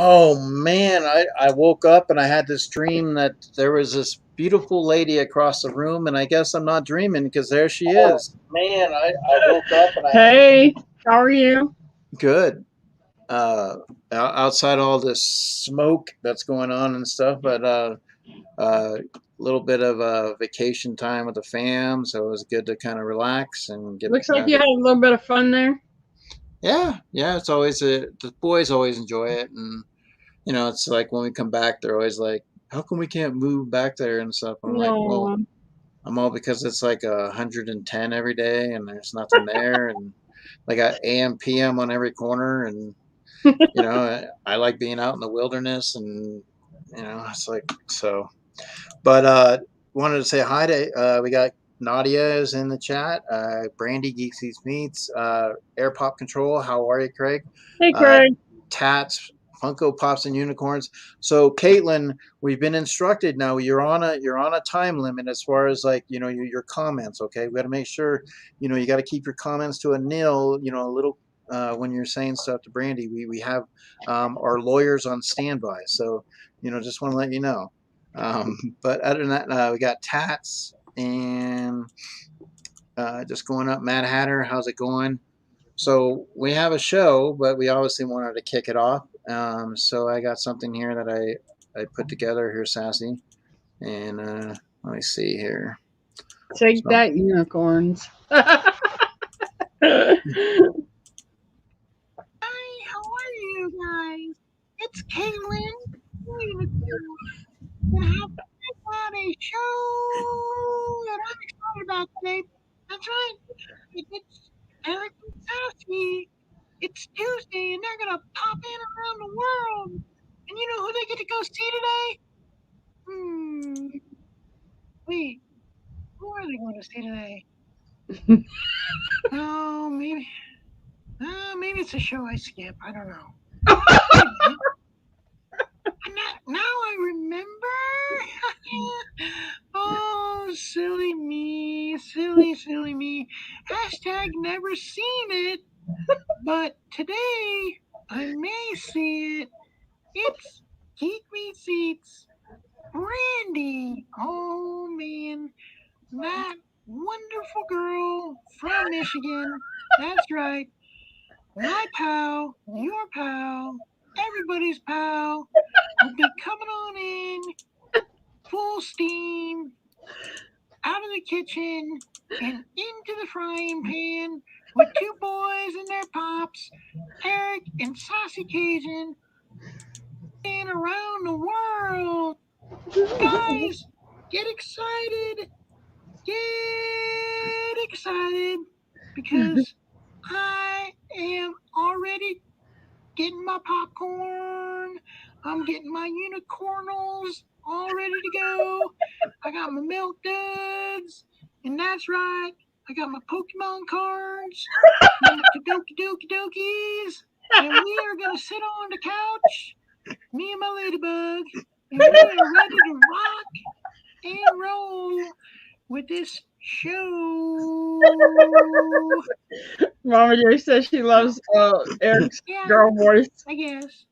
Oh man, I woke up and I had this dream that there was this beautiful lady across the room, and I guess I'm not dreaming because there she is. Man, I woke up and Hey, how are you? Good. Outside all this smoke that's going on and stuff, but a little bit of vacation time with the fam, so it was good to kind of relax and get. Looks like you had a little bit of fun there. Yeah, it's always the boys always enjoy it, and it's like when we come back, they're always like, "How come we can't move back there and stuff?" And I'm like, "Well, No. I'm all because it's like 110 every day, and there's nothing there, and like got AM PM on every corner, and I like being out in the wilderness, and it's like so." But wanted to say hi to we got Nadia is in the chat. Brandy Geeks Eats Meats. Air Pop Control. How are you, Craig? Hey, Craig. Tats. Funko Pops and Unicorns. So Caitlin, we've been instructed now. You're on a time limit as far as like your comments. Okay, we got to make sure you got to keep your comments to a nil. A little when you're saying stuff to Brandy. We have our lawyers on standby. So just want to let you know. But other than that, we got Tats and just going up. Mad Hatter, how's it going? So we have a show, but we obviously wanted to kick it off. So I got something here that I put together here, Sassy. And let me see here. Take that, unicorns. Hi, how are you guys? It's Caitlin. We have a show that I'm excited about today. That's right. It's Eric and Sassy. It's Tuesday, and they're gonna pop in around the world. And you know who they get to go see today? Wait, who are they going to see today? Oh, maybe it's a show I skip. I don't know. Now I remember. Oh, silly me. Silly me. Hashtag never seen it. But today, I may see it. It's Geek Meets Eats. Brandy. Oh, man. That wonderful girl from Michigan. That's right. My pal, your pal, everybody's pal will be coming on in full steam out of the kitchen and into the frying pan with two boys and their pops, Eric and Sassy Cajun, and around the world. Guys, get excited. Get excited because I am already getting my popcorn. I'm getting my unicornals all ready to go. I got my milk duds. And that's right, I got my Pokemon cards. And my Dokies. And we are going to sit on the couch, me and my ladybug. And we are ready to rock and roll with this show. Mama J says she loves Eric's girl voice. I guess.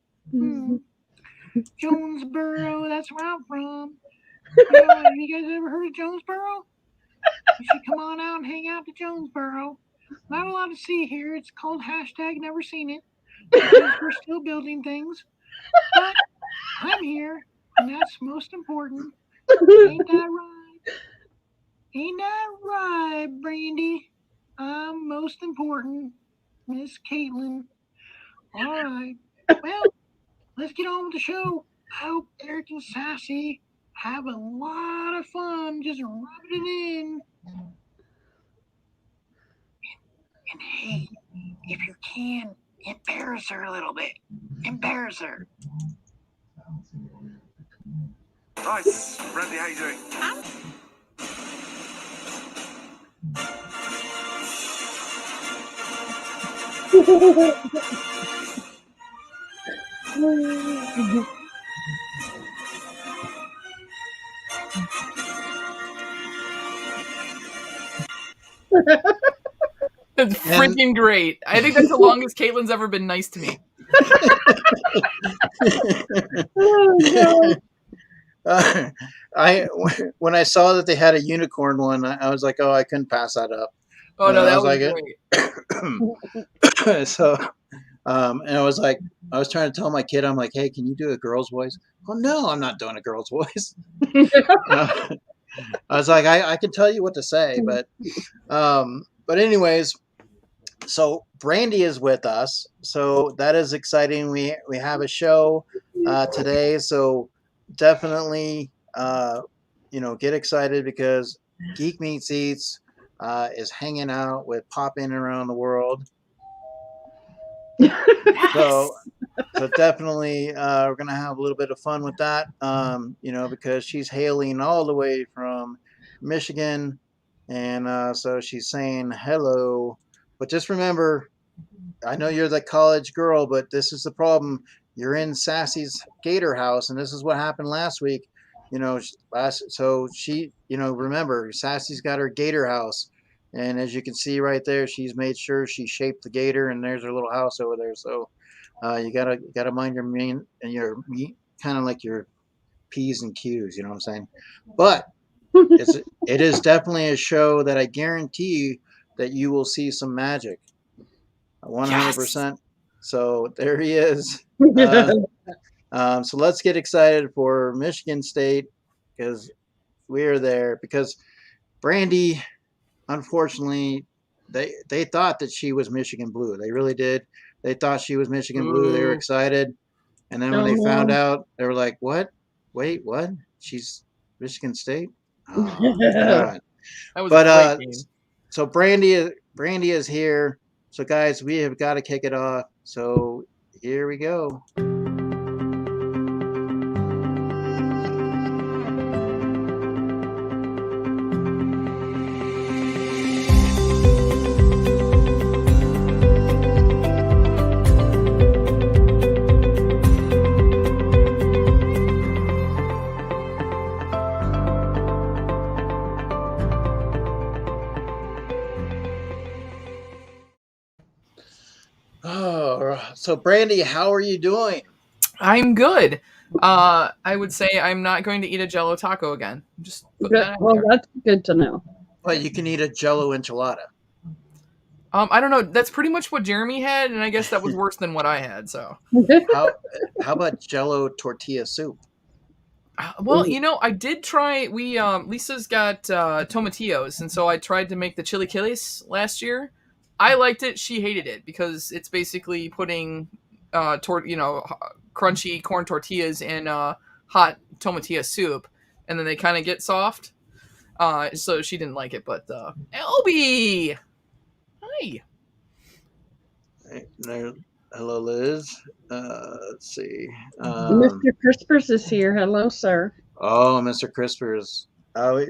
Jonesboro, that's where I'm from. Have you guys ever heard of Jonesboro? You should come on out and hang out to Jonesboro. Not a lot to see here. It's called hashtag never seen it. Because we're still building things. But I'm here, and that's most important. Ain't that right? Ain't that right, Brandy? I'm most important, Miss Caitlin. All right. Well, let's get on with the show. I hope Eric and Sassy have a lot of fun just rubbing it in. And hey, if you can, embarrass her a little bit. Embarrass her. Hi, Brandy, how you doing? That's freaking great. I think that's the longest Caitlin's ever been nice to me. Oh, When I saw that they had a unicorn one, I was like, oh, I couldn't pass that up. Oh no, I that was was like, great. so, and I was like, I was trying to tell my kid, I'm like, hey, can you do a girl's voice? Well, no, I'm not doing a girl's voice. I was like, I can tell you what to say, but anyways, so Brandy is with us, so that is exciting. We have a show today, so definitely get excited because Geek Meets Eats is hanging out with Pop In Around the World. So definitely we're gonna have a little bit of fun with that. Because she's hailing all the way from Michigan, and so she's saying hello. But just remember, I know you're the college girl, but this is the problem. You're in Sassy's Gator House, and this is what happened last week. Remember, Sassy's got her Gator House, and as you can see right there, she's made sure she shaped the gator, and there's her little house over there. So you gotta mind your mean and your kind of like your P's and Q's. You know what I'm saying? But it is definitely a show that I guarantee that you will see some magic. 100%. So there he is. So let's get excited for Michigan State because we are there. Because Brandy, unfortunately, they thought that she was Michigan Blue. They really did. They thought she was Michigan Blue. They were excited. And then when they found out, they were like, what? Wait, what? She's Michigan State? Oh, God. That was a great game. So Brandy is here. So guys, we have got to kick it off. So here we go. So Brandy, how are you doing? I'm good. I would say I'm not going to eat a Jello taco again. Just put that out there. That's good to know. But you can eat a Jello enchilada. I don't know. That's pretty much what Jeremy had, and I guess that was worse than what I had. So how about Jello tortilla soup? Well, I did try. Lisa's got tomatillos, and so I tried to make the chilaquiles last year. I liked it. She hated it because it's basically putting, crunchy corn tortillas in hot tomatilla soup, and then they kind of get soft. So she didn't like it. But Elby, hi. Hello, Liz. Let's see. Mr. Crispers is here. Hello, sir. Oh, Mr. Crispers.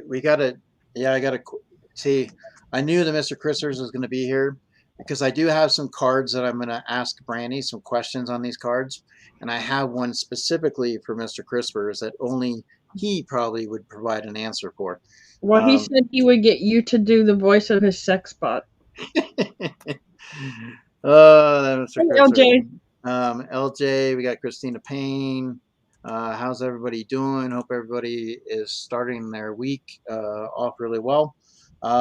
We gotta. Yeah, I gotta see. I knew that Mr. Crispers was going to be here because I do have some cards that I'm going to ask Brandy some questions on these cards, and I have one specifically for Mr. Crispers that only he probably would provide an answer for. Well, he said he would get you to do the voice of his sex bot. Mr. Hey, LJ. LJ, we got Christina Payne. How's everybody doing? Hope everybody is starting their week off really well.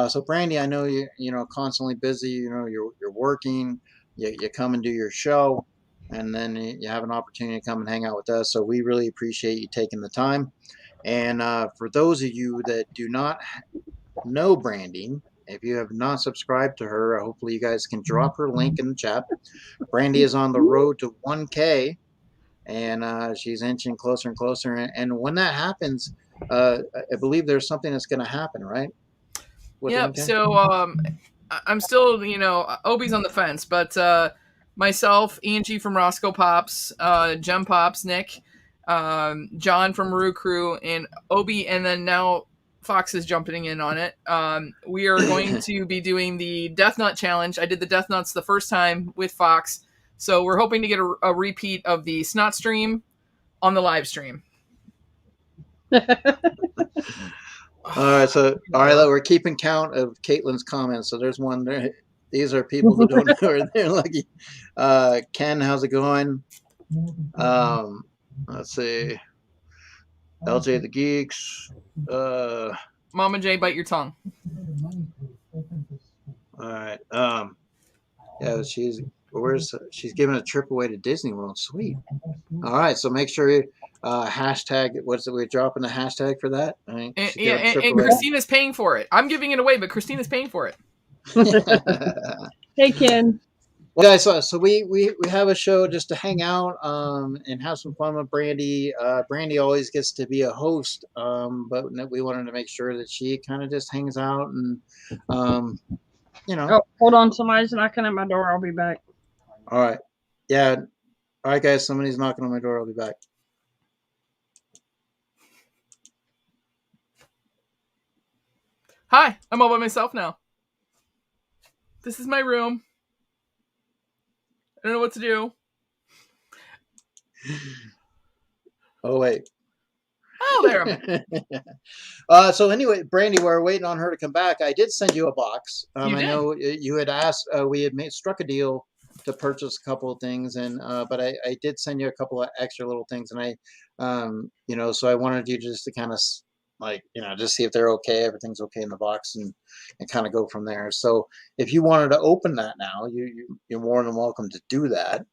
So Brandy, I know you're constantly busy. You're working. You come and do your show, and then you have an opportunity to come and hang out with us. So we really appreciate you taking the time. And for those of you that do not know Brandy, if you have not subscribed to her, hopefully you guys can drop her link in the chat. Brandy is on the road to 1K, and she's inching closer and closer. And when that happens, I believe there's something that's going to happen, right? Yep. So I'm still, Obi's on the fence, but myself, Angie from Roscoe Pops, Gem Pops, Nick, John from Rue Crew, and Obi, and then now Fox is jumping in on it. We are going to be doing the Death Nut Challenge. I did the Death Nuts the first time with Fox, so we're hoping to get a repeat of the Snot stream on the live stream. All right, we're keeping count of Caitlin's comments. So there's one there. These are people who don't know her. They're lucky. Ken, how's it going? Let's see. LJ the Geeks. Mama J, bite your tongue. All right. Yeah, she's giving a trip away to Disney World. Sweet. All right, so make sure you hashtag. What's it? We're dropping the hashtag for that. And Christina's paying for it. I'm giving it away, but Christina's paying for it. Hey, Ken. Well, guys, so we have a show just to hang out and have some fun with Brandy. Brandy always gets to be a host, but we wanted to make sure that she kind of just hangs out and Oh, hold on, somebody's knocking at my door. I'll be back. All right. Yeah. All right, guys. Somebody's knocking on my door. I'll be back. Hi, I'm all by myself now. This is my room. I don't know what to do. Oh, wait. Oh, there. So anyway, Brandy, we're waiting on her to come back. I did send you a box. I know you had asked. We had struck a deal to purchase a couple of things, and but I did send you a couple of extra little things, and I, so I wanted you just to kind of just see if they're okay, everything's okay in the box, and kind of go from there. So if you wanted to open that now, you're more than welcome to do that.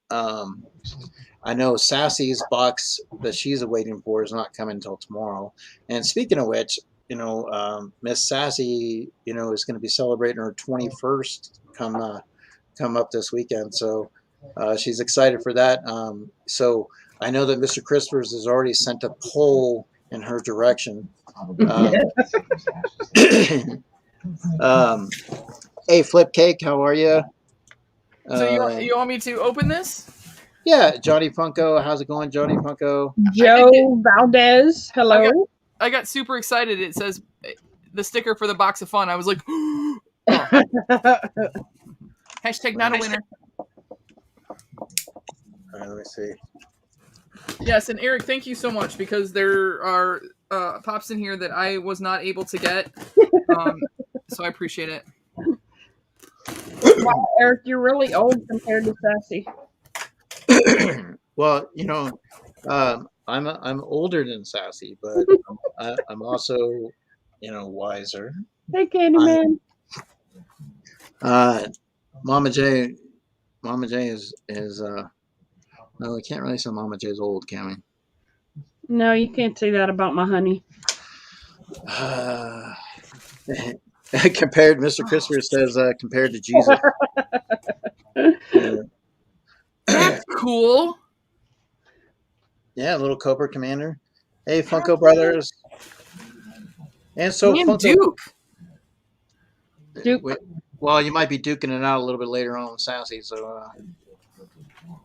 I know Sassy's box that she's waiting for is not coming until tomorrow. And speaking of which, Miss Sassy, is going to be celebrating her 21st come up this weekend. So she's excited for that. So I know that Mr. Christopher's has already sent a poll in her direction. Hey, Flip Cake, how are you? So you want me to open this? Yeah, Johnny Funko. How's it going, Johnny Funko? Joe Valdez. Hello. I got super excited. It says the sticker for the box of fun. I was like, oh. Hashtag not a winner. All right, let me see. Yes, and Eric, thank you so much, because there are pops in here that I was not able to get. So I appreciate it. Wow, Eric, you're really old compared to Sassy. Well, I'm older than Sassy, but I'm also, wiser. Hey, Candyman. Mama J is no, we can't really say Mama J's old, can we? No, you can't say that about my honey. Compared, Mr. Christopher says, compared to Jesus. That's cool. Yeah, little Cobra Commander. Hey, Funko Brothers. And so Funko. Duke. Well, you might be duking it out a little bit later on with Sassy, so.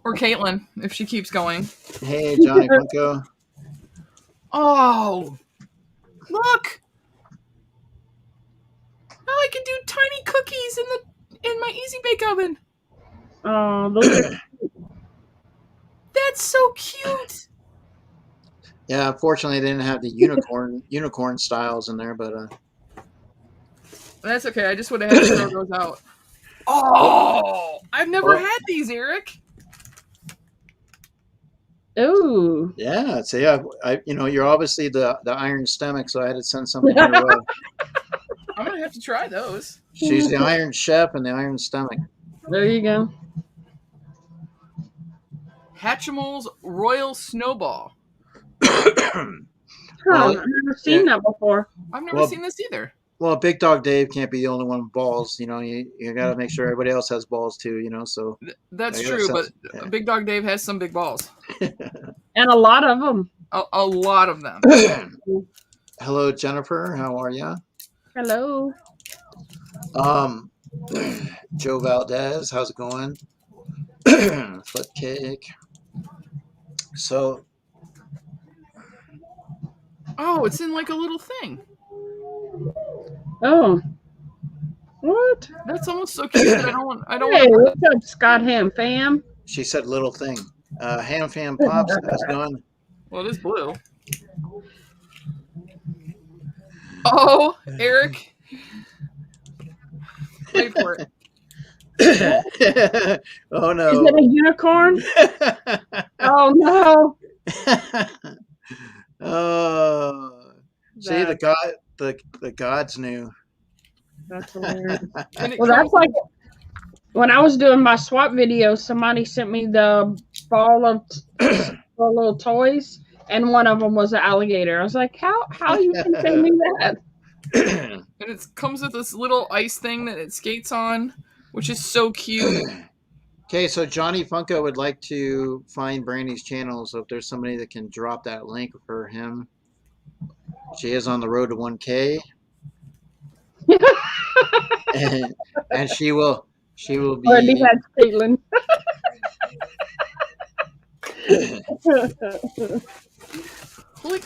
Or Caitlin, if she keeps going. Hey, Johnny Funko. Oh, look! Now I can do tiny cookies in my Easy Bake Oven. Oh, those are That's so cute. Yeah, unfortunately, they didn't have the unicorn styles in there, but that's okay. I just would have had to throw those out. Oh, I've never had these, Eric. Ooh. Yeah, so yeah, you're obviously the iron stomach, so I had to send something your way. I'm gonna have to try those. She's the iron chef and the iron stomach. There you go. Hatchimals Royal Snowball. I've never seen that before. I've never seen this either. Well, Big Dog Dave can't be the only one with balls. You got to make sure everybody else has balls too. So that's true. But Big Dog Dave has some big balls, and a lot of them. A lot of them. Hello, Jennifer. How are you? Hello. Joe Valdez. How's it going? Flip Cake. So. Oh, it's in like a little thing. Oh. What? That's almost so cute that I don't Hey, what's up, Scott Ham Fam? She said little thing. Ham Fam Pops, how's it going? Well, it is blue. Oh, Eric. Wait for it. Oh no. Is it a unicorn? Oh no. Oh, see That, the gods knew. that's hilarious. And it Well, comes, that's like when I was doing my swap video, somebody sent me the ball of the little toys, and one of them was an alligator. I was like, how you can send me that? and it comes with this little ice thing that it skates on, which is so cute. Okay, so Johnny Funko would like to find Brandy's channel, so if there's somebody that can drop that link for him. She is on the road to 1K. and she will Already be had Caitlin. Holy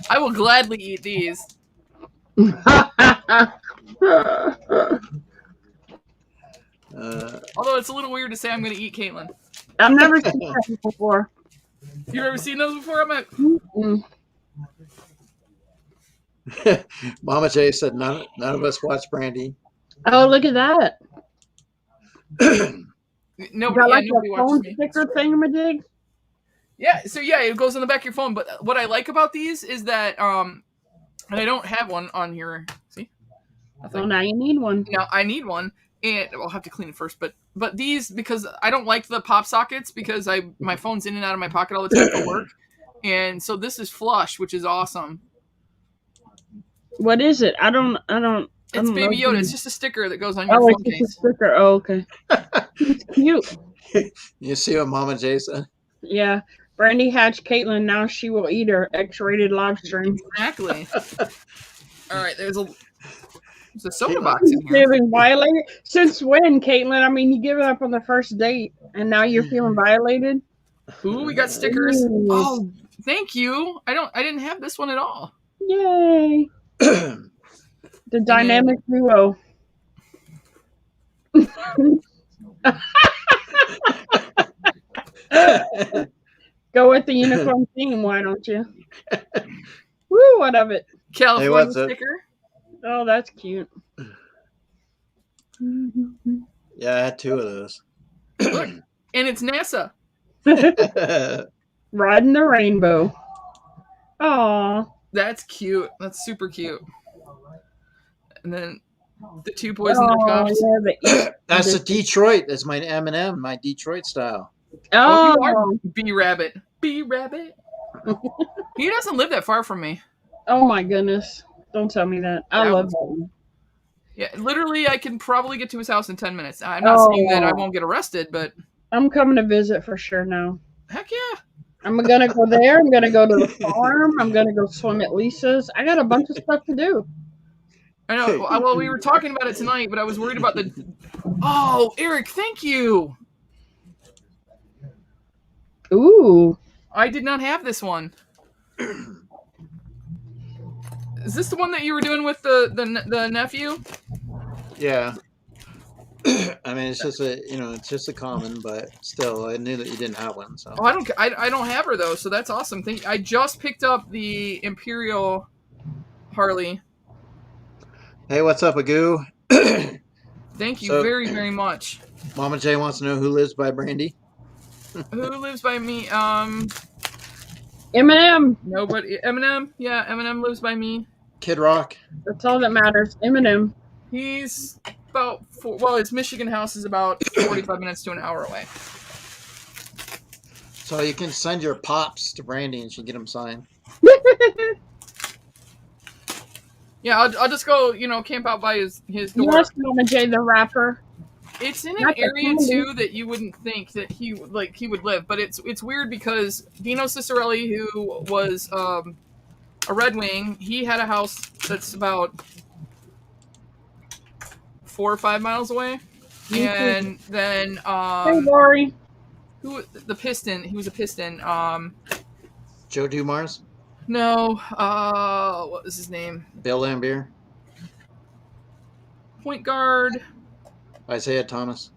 I will gladly eat these. Although it's a little weird to say I'm going to eat Caitlin. I've never seen that before. You've ever seen those before? I'm like, Mama J said none of us watch Brandy. Oh, look at that. nobody, like nobody a watches phone me. sticker thingamajig? Yeah, so yeah, it goes on the back of your phone. But what I like about these is that, and I don't have one on here. See? Oh, now you need one. Now I need one, and I'll have to clean it first. But these, because I don't like the pop sockets, because my phone's in and out of my pocket all the time for work, and so this is flush, which is awesome. What is it? I don't. It's Baby know. Yoda. It's just a sticker that goes on your Oh, phone it's just a case. sticker. Oh, okay. It's cute. You see what Mama J said? Yeah. Brandy hatched Caitlin. Now she will eat her X-rated live stream. Exactly. All right, there's a soda Caitlin. box in here. Feeling violated? Since when, Caitlin? I mean, you gave it up on the first date, and now you're feeling violated. Ooh, we got stickers. Ooh. Oh, thank you. I didn't have this one at all. Yay! The dynamic duo. Go with the unicorn theme, why don't you? Woo, what of it? California what's it? sticker. Oh, that's cute. Yeah, I had 2 of those. Look, and it's NASA. Riding the rainbow. Aw. That's cute. That's super cute. And then the 2 boys in their cups. Yeah, That's the Detroit. That's my M&M, my Detroit style. Oh, you are B-Rabbit. B-Rabbit. He doesn't live that far from me. Oh my goodness. Don't tell me that. I love that one. Yeah, literally, I can probably get to his house in 10 minutes. I'm not saying that I won't get arrested, but... I'm coming to visit for sure now. Heck yeah. I'm going to go there. I'm going to go to the farm. I'm going to go swim at Lisa's. I got a bunch of stuff to do. I know. Well, we were talking about it tonight, but I was worried about the... Oh, Eric, thank you. Ooh. I did not have this one. Is this the one that you were doing with the nephew? Yeah. I mean, it's just it's just a common, but still, I knew that you didn't have one. So. Oh, I don't have her though, so that's awesome. I just picked up the Imperial Harley. Hey, what's up, Agoo? Thank you very, very much. Mama J wants to know who lives by Brandy. Who lives by me? Eminem. Nobody. Eminem. Yeah, Eminem lives by me. Kid Rock. That's all that matters. Eminem. He's about his Michigan house is about 45 minutes to an hour away. So you can send your pops to Brandy and she can get them signed. Yeah, I'll just go, camp out by his door. Yes, Mama J, the rapper. It's in an area too that you wouldn't think that he would live, but it's weird because Dino Cicerelli, who was a Red Wing, he had a house that's about 4 or 5 miles away, and then hey, Lori. the Piston, he was a Piston. Joe Dumars. No, what was his name? Bill Lambier. Point guard. Isaiah Thomas.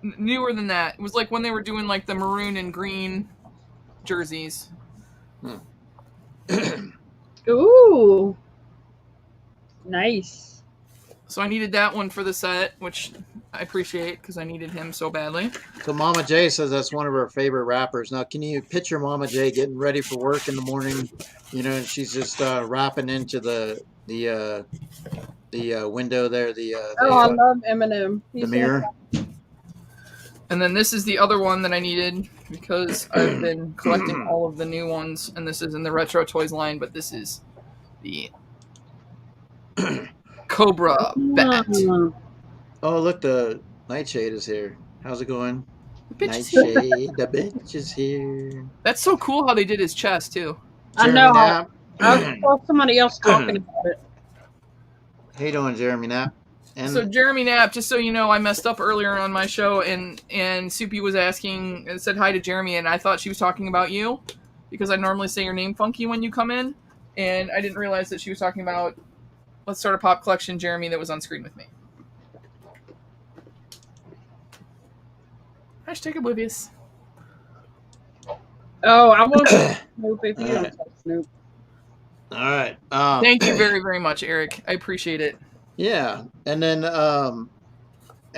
Newer than that. It was like when they were doing like the maroon and green jerseys. Ooh. Nice. So I needed that one for the set, which I appreciate because I needed him so badly. So Mama J says that's one of her favorite rappers. Now, can you picture Mama J getting ready for work in the morning? You know, and she's just rapping into the window there, I love Eminem. the He's mirror. And then this is the other one that I needed because I've been collecting all of the new ones, and this is in the Retro Toys line, but this is the Cobra Bat. Oh, look, the Nightshade is here. How's it going? Nightshade, the bitch is here. That's so cool how they did his chest, too. I know. I saw somebody else talking about it. How you doing, Jeremy Knapp? And so Jeremy Knapp, just so you know, I messed up earlier on my show, and Soupy was asking and said hi to Jeremy, and I thought she was talking about you because I normally say your name funky when you come in, and I didn't realize that she was talking about Let's Start a Pop Collection Jeremy that was on screen with me. Hashtag oblivious. Oh, I won't Snoop if you don't touch Snoop. All right. Thank you very, very much, Eric. I appreciate it. Yeah, and then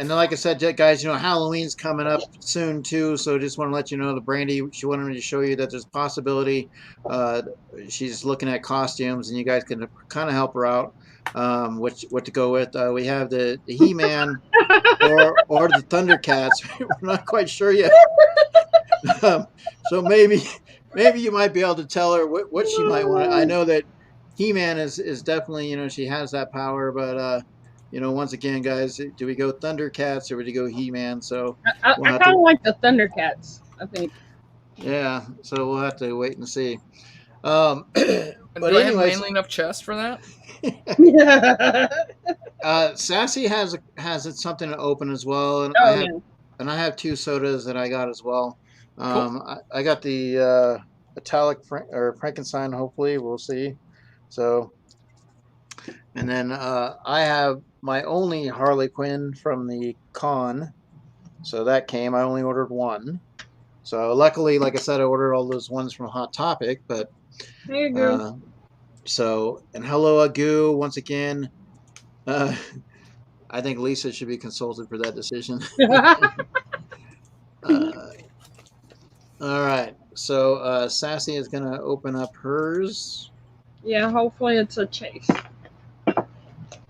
like I said, guys, you know, Halloween's coming up soon too, so just want to let you know the Brandy, she wanted me to show you that there's a possibility. She's looking at costumes, and you guys can kind of help her out. What to go with? We have the He-Man or the Thundercats. We're not quite sure yet. So maybe you might be able to tell her what she might want. I know that He-Man is definitely, you know, she has that power, but you know, once again, guys, do we go Thundercats or do we go He-Man? So I kind of like the Thundercats, I think. Yeah, so we'll have to wait and see. But But do I have anyways, manly enough chest for that? Sassy has something to open as well, and I have 2 sodas that I got as well. Cool. I got the Italic Frankenstein. Hopefully, we'll see. So, and then I have my only Harley Quinn from the con. So that came. I only ordered 1. So luckily, like I said, I ordered all those ones from Hot Topic. But there you go. So, and hello, Agu, once again. I think Lisa should be consulted for that decision. All right. So Sassy is going to open up hers. Yeah, hopefully it's a chase.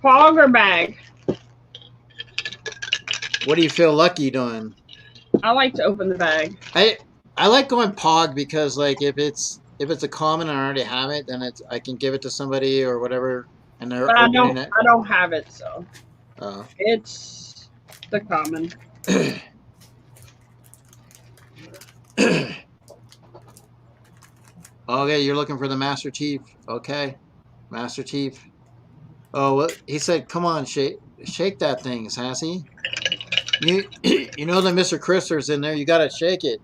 Pog or bag? What do you feel lucky doing? I like to open the bag. I like going Pog because, like, if it's a common and I already have it, then I can give it to somebody or whatever, and they're opening it. I don't have it, so Oh. It's the common. Okay, you're looking for the Master Chief. Okay, Master Chief. Oh, well, he said, "Come on, shake that thing, Sassy. You know that Mr. Crisler's in there. You gotta shake it.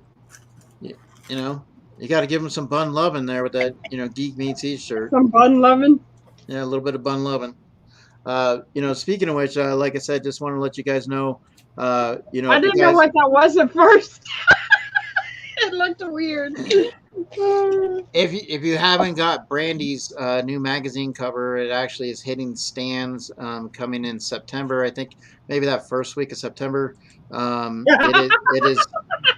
You know, you gotta give him some bun lovin' there with that, you know, Geek Meets T-shirt. Some bun lovin'. Yeah, a little bit of bun lovin'. You know, speaking of which, like I said, just want to let you guys know. You know, I didn't know what that was at first. It looked weird. If you haven't got Brandy's new magazine cover, it actually is hitting stands coming in September. I think maybe that first week of September. It is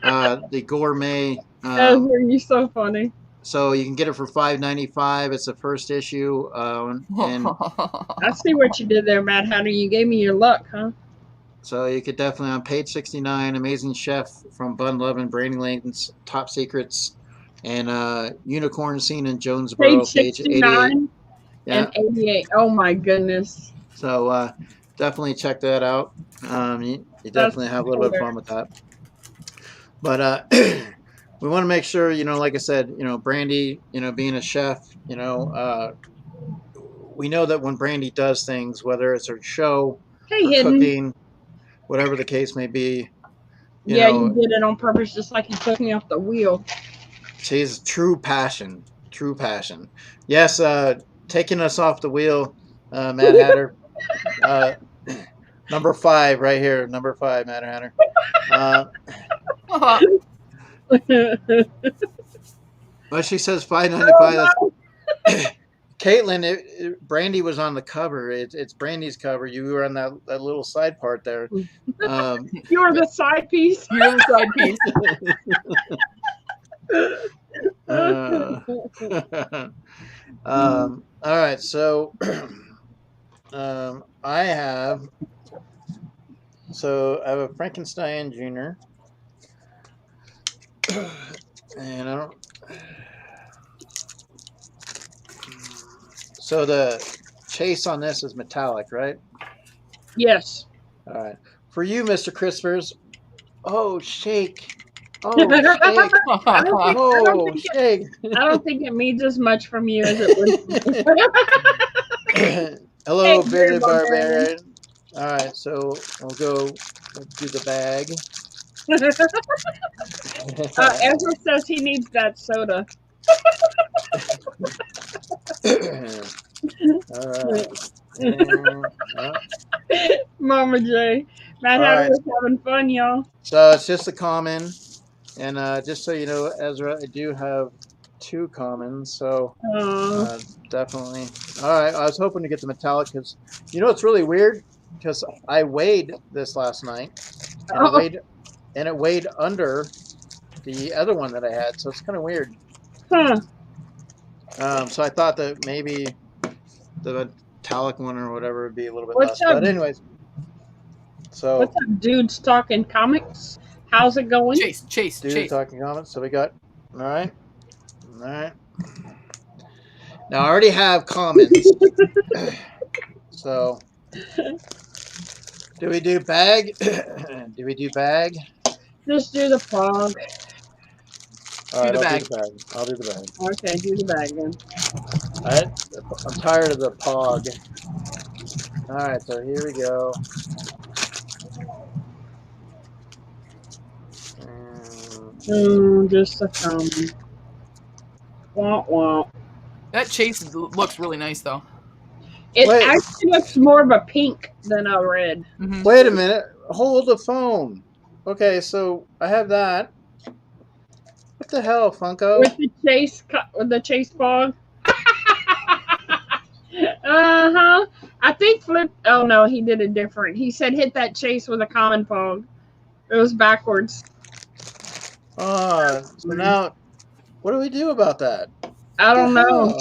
the gourmet. You're so funny. So you can get it for $5.95. It's the first issue. And I see what you did there, Mad Hatter. You gave me your luck, huh? So you could definitely on page 69, Amazing Chef from Bun Lovin', Brandy Langton's Top Secrets, and Unicorn Scene in Jonesboro, page 69 yeah. and 88. Oh my goodness. So definitely check that out. You definitely have a little bit of fun with that. But we want to make sure, you know, like I said, you know, Brandy, you know, being a chef, you know, we know that when Brandy does things, whether it's her show or cooking, whatever the case may be. You know, you did it on purpose, just like you took me off the wheel. She's true passion. True passion. Yes, taking us off the wheel, Mad Hatter. Number 5 right here. Number 5, Mad Hatter. Well, she says $5.95. Caitlin, Brandy was on the cover. It's Brandy's cover. You were on that little side part there. You were the side piece. You're the side piece. All right, so I have a Frankenstein Jr. And I don't. So the chase on this is metallic, right? Yes. All right. For you, Mr. Crispers. Oh, shake. Oh, shake. Oh, shake. I don't think it means as much from you as it would. Hello, Bearded Barbarian. All right, so we'll do the bag. Ezra says he needs that soda. All right. Mama J. Matt Hatter was having fun, y'all. So it's just a common. And just so you know, Ezra, I do have 2 commons. So definitely. All right. I was hoping to get the metallic because, you know, it's really weird because I weighed this last night. And it weighed under the other one that I had. So it's kind of weird. Huh. So I thought that maybe the metallic one or whatever would be a little bit less. But anyways, so what's up, dudes talking comics? How's it going? Chase. Talking comics. So we got all right. Now I already have commons. So do we do bag? Just do the fog. All right, do the bag. I'll do the bag. Okay, do the bag then. All right, I'm tired of the pog. All right, so here we go. Just a thumb. Womp womp. That chase looks really nice, though. It actually looks more of a pink than a red. Mm-hmm. Wait a minute. Hold the phone. Okay, so I have that. What the hell, Funko? With the chase fog. Uh-huh. I think Flip. Oh no, he did it different. He said hit that chase with a common fog. It was backwards. So now, what do we do about that? I don't know.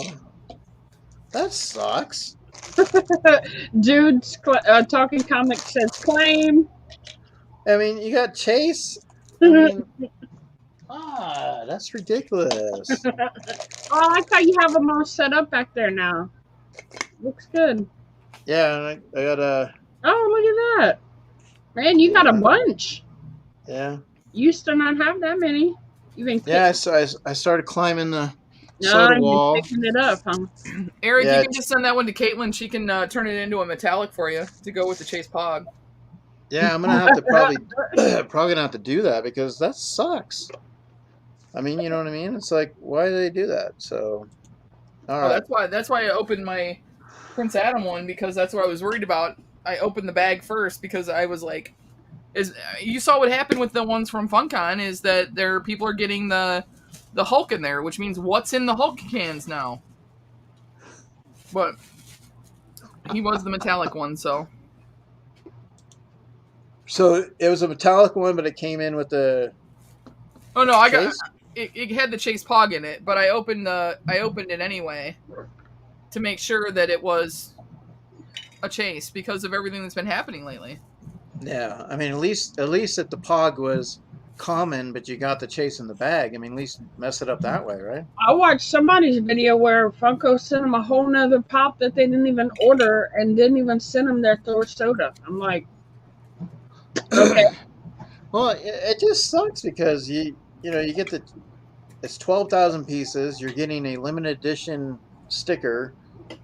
That sucks. Dude's talking comics says claim. I mean, you got Chase. I mean, that's ridiculous. Oh, I thought you have them all set up back there now. Looks good. Yeah, I got a. Oh, look at that. Man, you got a bunch. Yeah. You used to not have that many. Yeah, so I started climbing the soda wall. Picking it up, huh? Eric, you can just send that one to Caitlin. She can turn it into a metallic for you to go with the Chase Pog. Yeah, I'm gonna have to probably gonna have to do that because that sucks. I mean, you know what I mean? It's like, why do they do that? So, all right. That's why I opened my Prince Adam one because that's what I was worried about. I opened the bag first because I was like, you saw what happened with the ones from FunCon is that people are getting the Hulk in there, which means what's in the Hulk cans now. But he was the metallic one, so. So it was a metallic one, but it came in with the. Oh no, I got it had the Chase Pog in it, but I opened it anyway to make sure that it was a Chase because of everything that's been happening lately. Yeah, I mean, at least that the Pog was common, but you got the Chase in the bag. I mean, at least mess it up that way, right? I watched somebody's video where Funko sent them a whole nother pop that they didn't even order and didn't even send them their Thor soda. I'm like, okay. Well, it just sucks because you get it's 12,000 pieces. You're getting a limited edition sticker,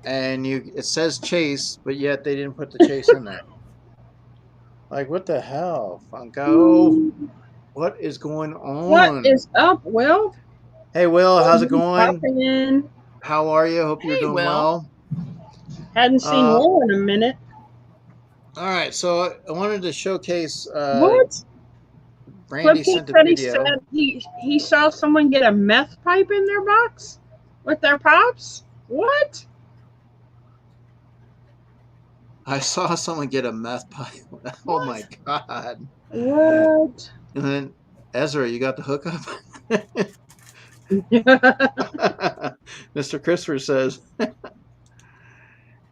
and it says Chase, but yet they didn't put the Chase in there. Like, what the hell, Funko? What is going on? What is up, Will? Hey, Will, how's it going? How are you? Hope you're doing well. Hadn't seen Will in a minute. All right, so I wanted to showcase. What? Brandy sent a video. He saw someone get a meth pipe in their box with their pops. What? I saw someone get a meth pipe. Oh my god! What? And then Ezra, you got the hookup. Mr. Christopher says,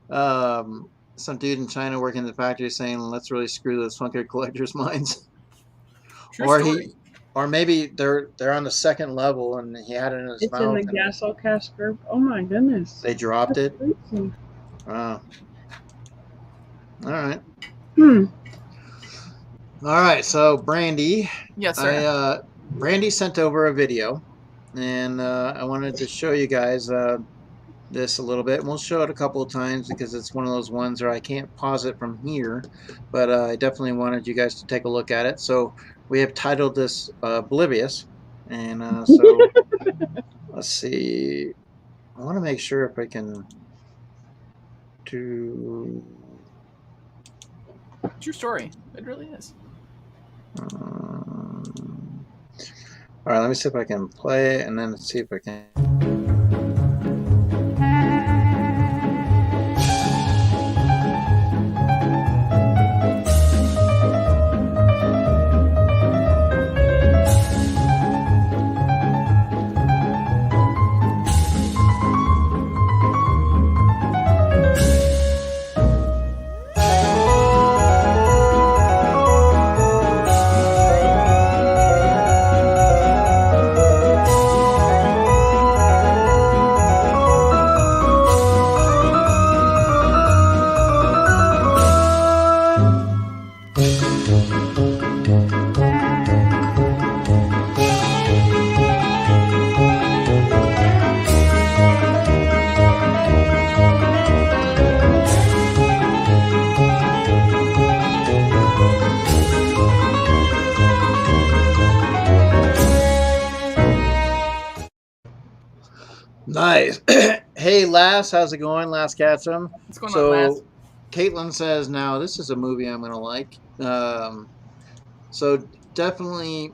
some dude in China working in the factory saying, "Let's really screw those funky collectors' minds." True story. Or maybe they're on the second level and he had it in his It's mouth in the and Gasolcast group. Oh my goodness. they dropped That's it. crazy. Wow. All right. Hmm. All right. So Brandy, Yes, sir. Brandy sent over a video, and I wanted to show you guys this a little bit. And we'll show it a couple of times because it's one of those ones where I can't pause it from here, but I definitely wanted you guys to take a look at it. So we have titled this Oblivious, and so let's see. I want to make sure if I can do. True story. It really is. All right, let me see if I can play it, and then see if I can. Nice. Hey, Lass, how's it going? Lass Katzum. What's going on, Lass? Caitlin says, now this is a movie I'm going to like. So definitely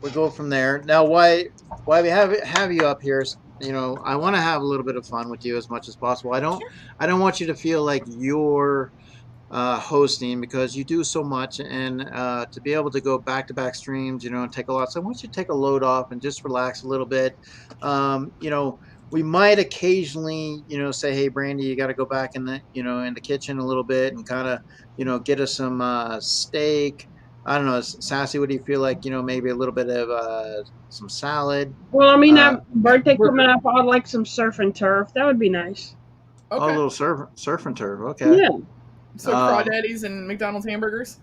we'll go from there. Now, why we have you up here is, you know, I want to have a little bit of fun with you as much as possible. I don't want you to feel like you're hosting because you do so much, and to be able to go back-to-back streams, you know, and take a lot. So I want you to take a load off and just relax a little bit. You know, we might occasionally, you know, say, hey, Brandy, you got to go back in the, you know, in the kitchen a little bit and kind of, you know, get us some steak. I don't know, Sassy, what do you feel like? You know, maybe a little bit of some salad. Well, I mean, birthday coming up, I'd like some surf and turf. That would be nice. Okay. Oh, a little surf and turf. Okay. Yeah. So crawdaddies and McDonald's hamburgers?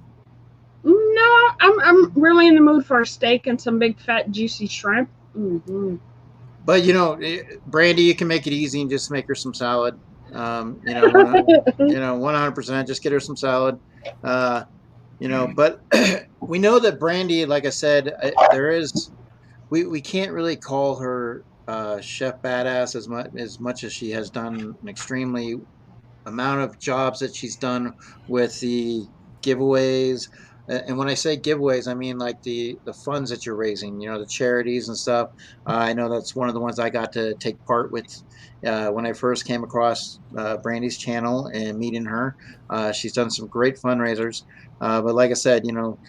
No, I'm really in the mood for a steak and some big fat juicy shrimp. Mm-hmm. But you know, Brandy, you can make it easy and just make her some salad. You know, 100%. Just get her some salad. You know, but we know that Brandy, like I said, we can't really call her Chef Badass as much as she has done an extremely amount of jobs that she's done with the giveaways. And when I say giveaways, I mean like the funds that you're raising, you know, the charities and stuff. I know that's one of the ones I got to take part with when I first came across Brandy's channel and meeting her. She's done some great fundraisers. But like I said, you know,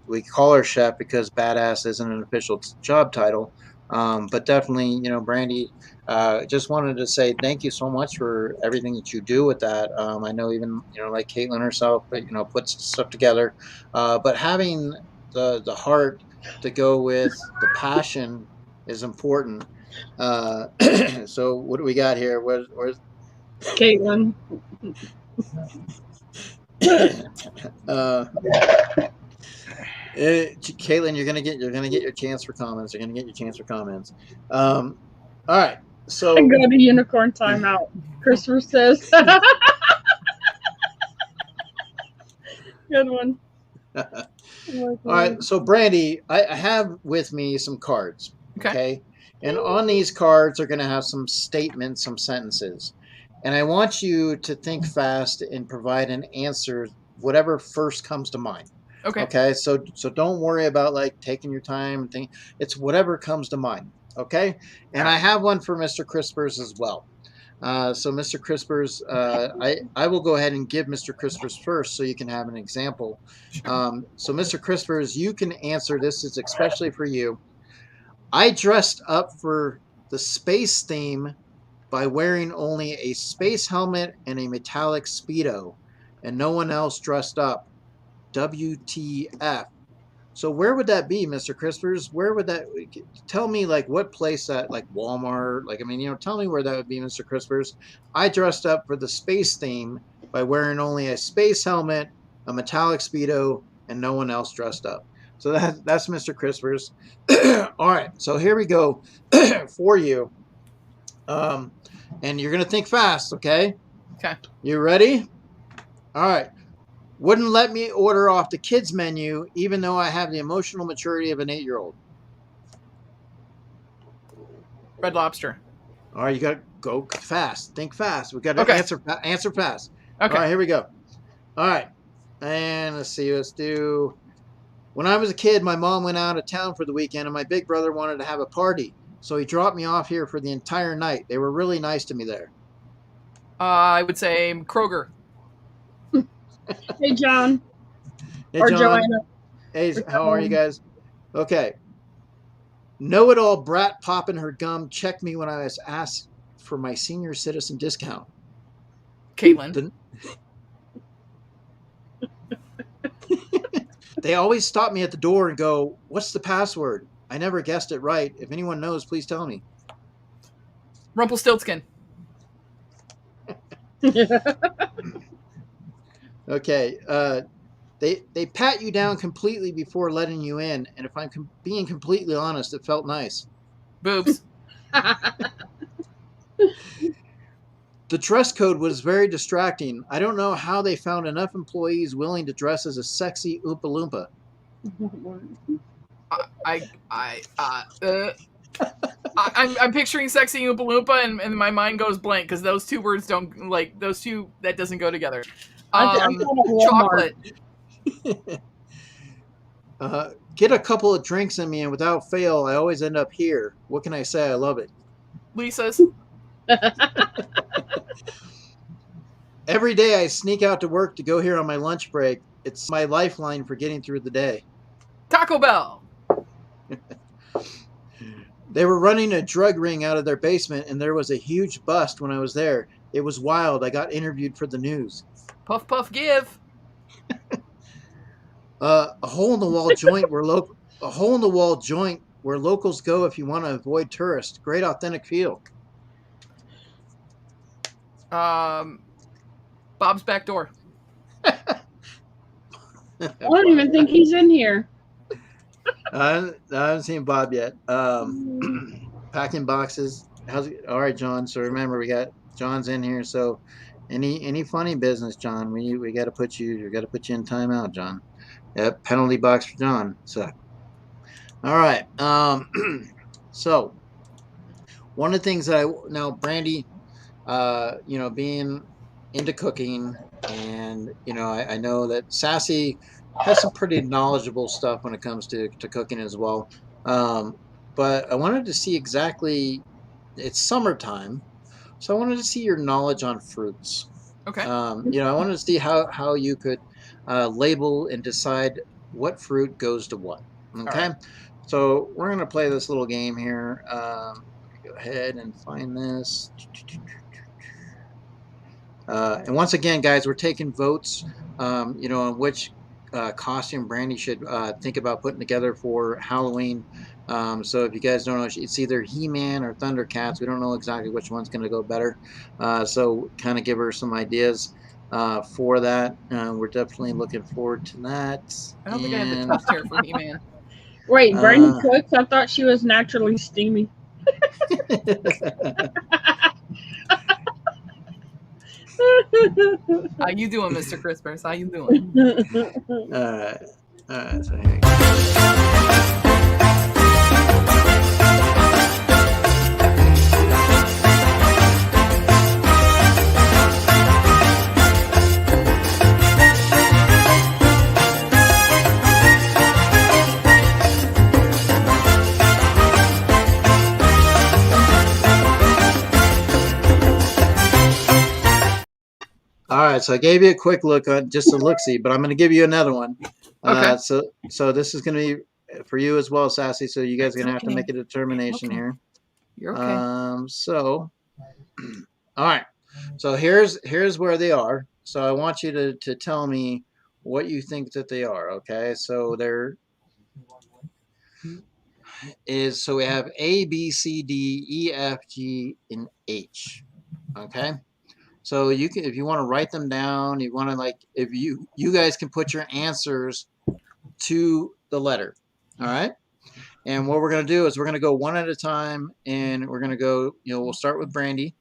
we call her chef because badass isn't an official job title. But definitely, you know, Brandy, just wanted to say thank you so much for everything that you do with that. I know even, you know, like Caitlin herself, you know, puts stuff together. But having the heart to go with the passion is important. So what do we got here? Where's Caitlin? Caitlin, you're gonna get your chance for comments. You're gonna get your chance for comments. All right. So I go to unicorn timeout. Christopher says, "Good one." All right. So Brandy, I have with me some cards. Okay. And on these cards are going to have some statements, some sentences, and I want you to think fast and provide an answer, whatever first comes to mind. Okay. So don't worry about like taking your time and think. It's whatever comes to mind. Okay. And I have one for Mr. Crispers as well. So Mr. Crispers, I will go ahead and give Mr. Crispers first so you can have an example. So Mr. Crispers, you can answer this. Is especially for you. I dressed up for the space theme by wearing only a space helmet and a metallic Speedo, and no one else dressed up. WTF. So where would that be, Mr. Crispers? Where would that, tell me like what place that, like Walmart, like, I mean, tell me where that would be, Mr. Crispers. I dressed up for the space theme by wearing only a space helmet, a metallic Speedo, and no one else dressed up. So that's Mr. Crispers. All right, so here we go for you. And you're going to think fast, okay? Okay. You ready? All right. Wouldn't let me order off the kids menu, even though I have the emotional maturity of an 8-year-old. Red Lobster. All right, you got to go fast. Think fast. We got to answer fast. Okay. All right, here we go. All right. And let's see. Let's do. When I was a kid, my mom went out of town for the weekend, and my big brother wanted to have a party. So he dropped me off here for the entire night. They were really nice to me there. I would say Kroger. Hey, John. Hey, or John. Joanna. Hey, how are you guys? Okay. Know-it-all brat popping her gum checked me when I was asked for my senior citizen discount. Caitlin. They always stop me at the door and go, "What's the password?" I never guessed it right. If anyone knows, please tell me. Rumpelstiltskin. Okay. They pat you down completely before letting you in, and if I'm being completely honest, it felt nice. Boobs. The dress code was very distracting. I don't know how they found enough employees willing to dress as a sexy Oompa Loompa. I'm picturing sexy Oompa Loompa, and my mind goes blank because those two words don't, like, those two, that doesn't go together. Chocolate. Get a couple of drinks in me, and without fail, I always end up here. What can I say? I love it. Lisa's. Every day I sneak out to work to go here on my lunch break. It's my lifeline for getting through the day. Taco Bell. They were running a drug ring out of their basement, and there was a huge bust when I was there. It was wild. I got interviewed for the news. Puff Puff Give. A hole in the wall joint where locals go if you want to avoid tourists. Great authentic feel. Bob's Back Door. I don't even think he's in here. I haven't seen Bob yet. Packing boxes. How's it? All right, John. So remember, we got John's in here. So any funny business, John, we got to put you. We got to put you in timeout, John. Yep, penalty box for John. So, all right. So one of the things that Brandy, being into cooking, and I know that Sassy has some pretty knowledgeable stuff when it comes to cooking as well. But I wanted to see exactly. It's summertime, so I wanted to see your knowledge on fruits. Okay. I wanted to see how you could label and decide what fruit goes to what. Okay. Right. So we're going to play this little game here. Go ahead and find this. And once again, guys, we're taking votes, on which costume Brandy should think about putting together for Halloween. So if you guys don't know, it's either He-Man or Thundercats. We don't know exactly which one's going to go better. So kind of give her some ideas for that. We're definitely looking forward to that. I don't think I have the tough chair for He-Man. Wait, Brandy cooks? I thought she was naturally steamy. How you doing, Mr. Crispers? How you doing? All right. So here you go. All right, so I gave you a quick look on just a look-see, but I'm going to give you another one. Okay. So this is going to be for you as well, Sassy. So you guys are going to have to make a determination here. You're okay. So, all right. So here's where they are. So I want you to tell me what you think that they are. Okay. So so we have A, B, C, D, E, F, G, and H. Okay. So you can, if you want to write them down, you want to like, if you guys can put your answers to the letter. All right. And what we're going to do is we're going to go one at a time, and we're going to go, we'll start with Brandy,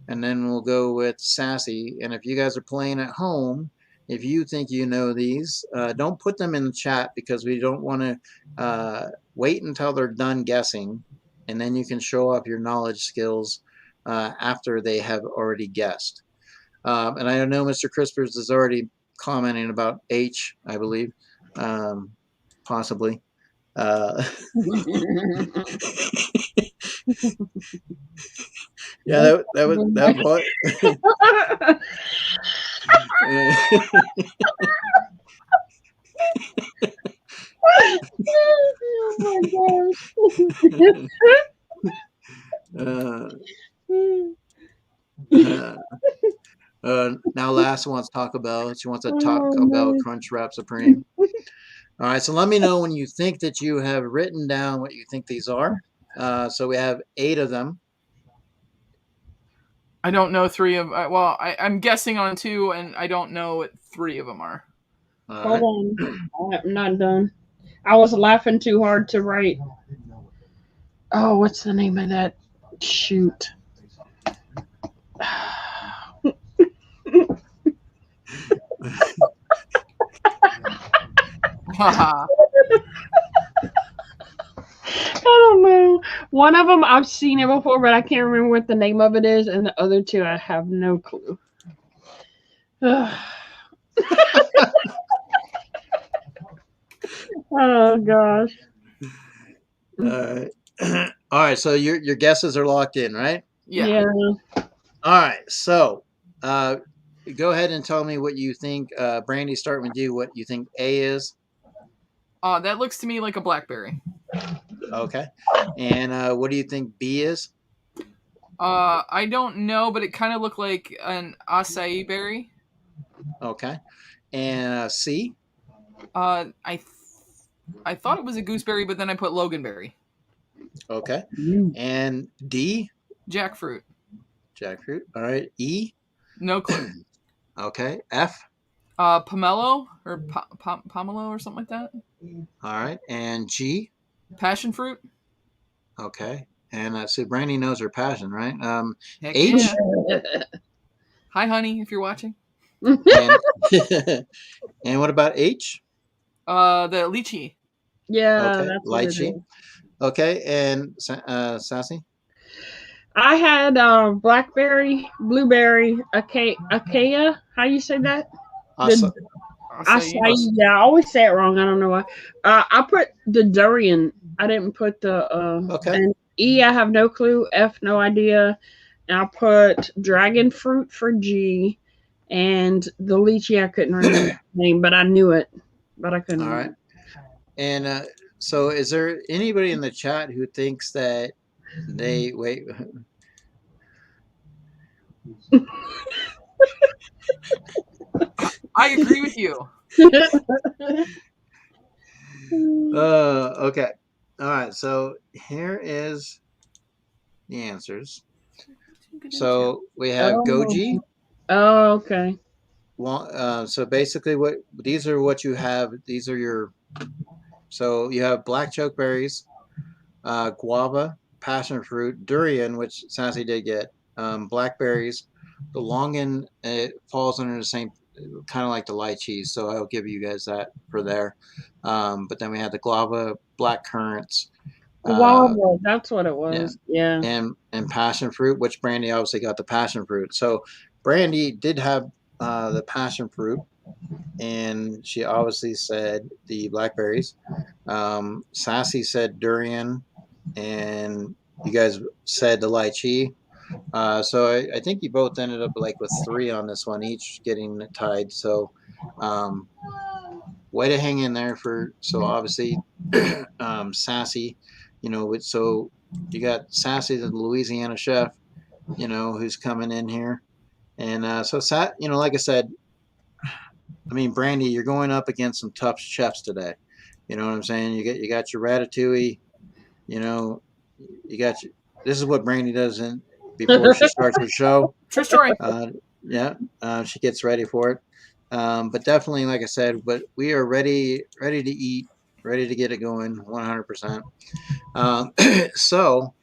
and then we'll go with Sassy. And if you guys are playing at home, if you think you know these, don't put them in the chat, because we don't want to wait until they're done guessing, and then you can show up your knowledge skills after they have already guessed. And I know Mr. Crispers is already commenting about H, I believe, possibly. Yeah, that was. Now Lass wants Taco Bell. She wants a Taco Bell Crunch Wrap Supreme. All right, so let me know when you think that you have written down what you think these are. So we have 8 of them. I don't know 3 of. Well, I'm guessing on 2, and I don't know what 3 of them are. Hold on, I'm not done. I was laughing too hard to write. Oh, what's the name of that? Shoot. I don't know. One of them I've seen it before, but I can't remember what the name of it is, and the other 2 I have no clue. Oh gosh. All right, so your guesses are locked in, right? Yeah. All right, so go ahead and tell me what you think. Brandy, starting with you, what you think A is. That looks to me like a blackberry. Okay. And what do you think B is? I don't know, but it kind of looked like an acai berry. Okay. And C? I thought it was a gooseberry, but then I put loganberry. Okay. And D? Jackfruit. Jackfruit. All right. E? No clue. Okay. F? Pomelo or pomelo or something like that. All right. And G? Passion fruit. Okay. And so Brandy knows her passion, right? Heck H? Yeah. Hi, honey, if you're watching. And, and what about H? The lychee. Yeah, okay. that's what it is. Okay. And Sassy? I had blackberry, blueberry, acacia. How you say that? Acai. Yeah, I always say it wrong. I don't know why. I put the durian. I didn't put the okay. And E, I have no clue. F, no idea. And I put dragon fruit for G, and the lychee I couldn't remember the name, but I knew it, but I couldn't. All right. And so, is there anybody in the chat who thinks that they wait? I agree with you. Okay. All right. So here is the answers. So we have goji. Oh, okay. Well, so basically, these are what you have. These are your. So you have black chokeberries, guava, passion fruit, durian, which Sassy did get, blackberries. The longan, it falls under the same, kind of like the lychees, so I'll give you guys that for there. But then we had the guava, black currants. Guava, that's what it was. Yeah. And passion fruit, which Brandy obviously got the passion fruit. So Brandy did have the passion fruit, and she obviously said the blackberries. Sassy said durian, and you guys said the lychee. So I think you both ended up like with 3 on this one, each getting tied. So way to hang in there for. So obviously Sassy, so you got Sassy, the Louisiana chef, who's coming in here. And like I said, I mean, Brandy, you're going up against some tough chefs today. You know what I'm saying? You got your ratatouille. You got your. This is what Brandy does before she starts her show. True story. Yeah, she gets ready for it. But definitely, like I said, but we are ready to eat, ready to get it going, 100%. So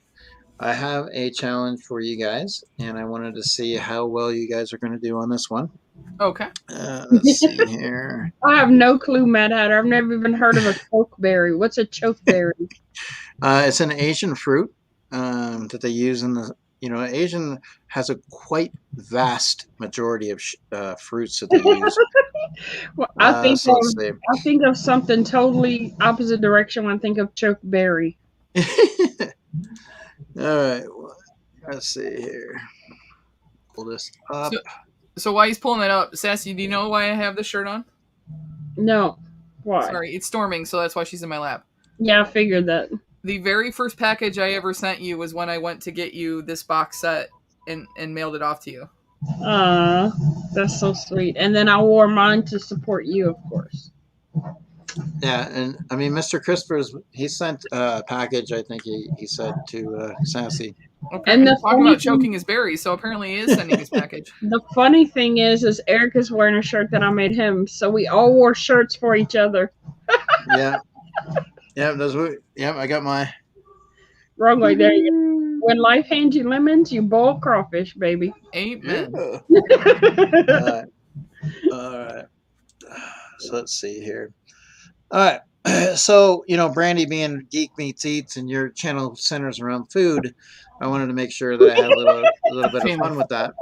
I have a challenge for you guys, and I wanted to see how well you guys are going to do on this one. Okay. Let's see here. I have no clue, Mad Hatter. I've never even heard of a chokeberry. What's a chokeberry? It's an Asian fruit that they use in the. Asian has a quite vast majority of fruits that they use. Well, I think of something totally opposite direction when I think of chokeberry. All right, let's see here. Pull this up. So while he's pulling that up, Sassy, do you know why I have this shirt on? No. Why? Sorry, it's storming, so that's why she's in my lap. Yeah, I figured that. The very first package I ever sent you was when I went to get you this box set and mailed it off to you. That's so sweet. And then I wore mine to support you, of course. Yeah, and I mean, Mr. Crispers, he sent a package, I think he said, to Sassy. Okay, and talking about choking his berries, so apparently he is sending his package. The funny thing is Eric is wearing a shirt that I made him, so we all wore shirts for each other. Yeah. Yeah, I got my. Wrong way. There you go. When life hands you lemons, you boil crawfish, baby. Amen. Yeah. All right. So let's see here. All right. So, Brandy being Geek Meets Eats and your channel centers around food, I wanted to make sure that I had a little bit of fun with that.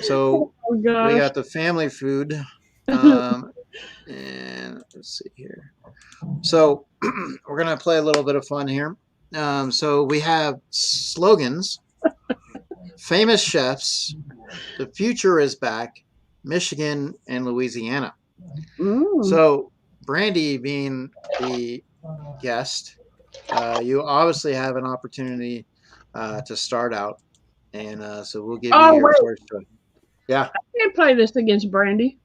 So we got the family food. And let's see here. So we're going to play a little bit of fun here. So we have slogans, famous chefs, the future is back, Michigan and Louisiana. Ooh. So Brandy being the guest, you obviously have an opportunity to start out. And so we'll give you your first choice. Yeah. I can't play this against Brandy.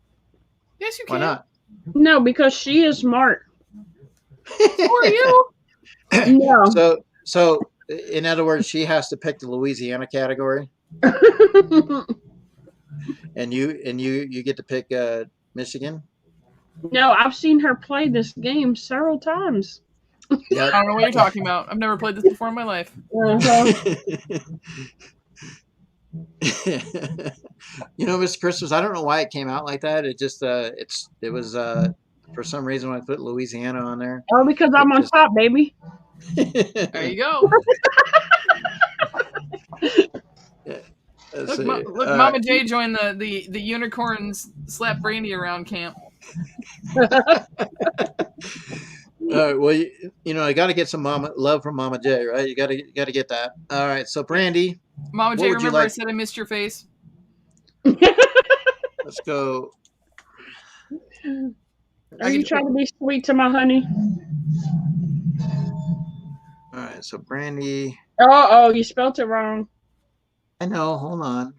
Yes, you can. Why not? No, because she is smart. Who are you? No. So in other words, she has to pick the Louisiana category. And you get to pick Michigan? No, I've seen her play this game several times. Yep. I don't know what you're talking about. I've never played this before in my life. Mr. Christmas, I don't know why it came out like that. It just it was for some reason when I put Louisiana on there. Oh, because I'm on top, baby. There you go. Yeah. Look, Mama J joined the unicorns slap Brandy around camp. Well, I got to get some love from Mama J, right? You got to get that. All right, so Brandy, Mama J, remember I said I missed your face. Let's go. Are you trying to be sweet to my honey? All right, so Brandy. Oh, you spelled it wrong. I know. Hold on.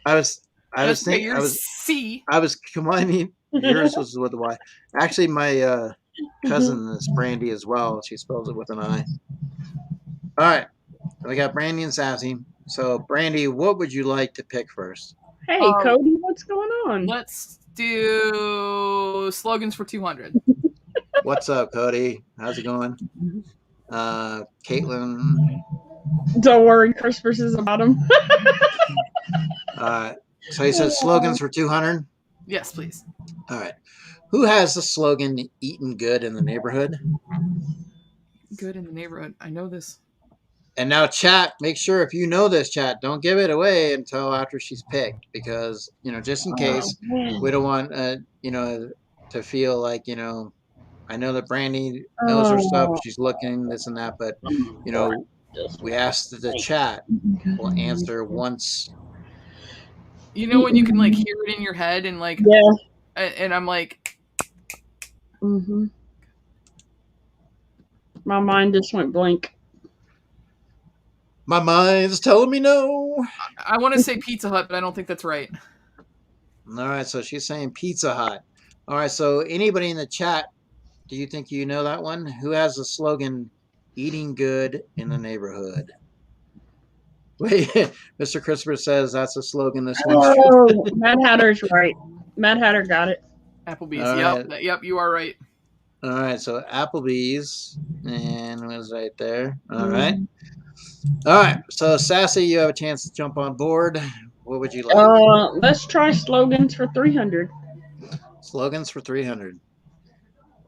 I was thinking. I was combining. Yours was with a Y. Actually, my cousin is Brandy as well. She spells it with an I. All right, we got Brandy and Sassy. So, Brandy, what would you like to pick first? Hey, Cody, what's going on? Let's do slogans for 200. What's up, Cody? How's it going? Caitlin. Don't worry, Christmas is about him. So he said slogans for 200? Yes, please. All right. Who has the slogan "Eating good in the neighborhood"? Good in the neighborhood. I know this. And now, chat, make sure if you know this, chat, don't give it away until after she's picked, because just in case, we don't want to feel like I know that Brandy knows her stuff. She's looking this and that, but we asked the chat will answer once. You know when you can like hear it in your head and like Yeah. and I'm like Mm-hmm. My mind just went blank. My mind's telling me no. I want to say Pizza Hut, but I don't think that's right. All right, so she's saying Pizza Hut. All right, so anybody in the chat, do you think you know that one? Who has the slogan "Eating good in the neighborhood"? Wait, Mr. Christopher says that's a slogan. This one. Oh, Mad Hatter's right. Mad Hatter got it. Applebee's. All Yep, right. yep, you are right. All right, so Applebee's, and it was right there. All right. All right, so Sassy, you have a chance to jump on board. What would you like? Let's try slogans for 300. Slogans for 300.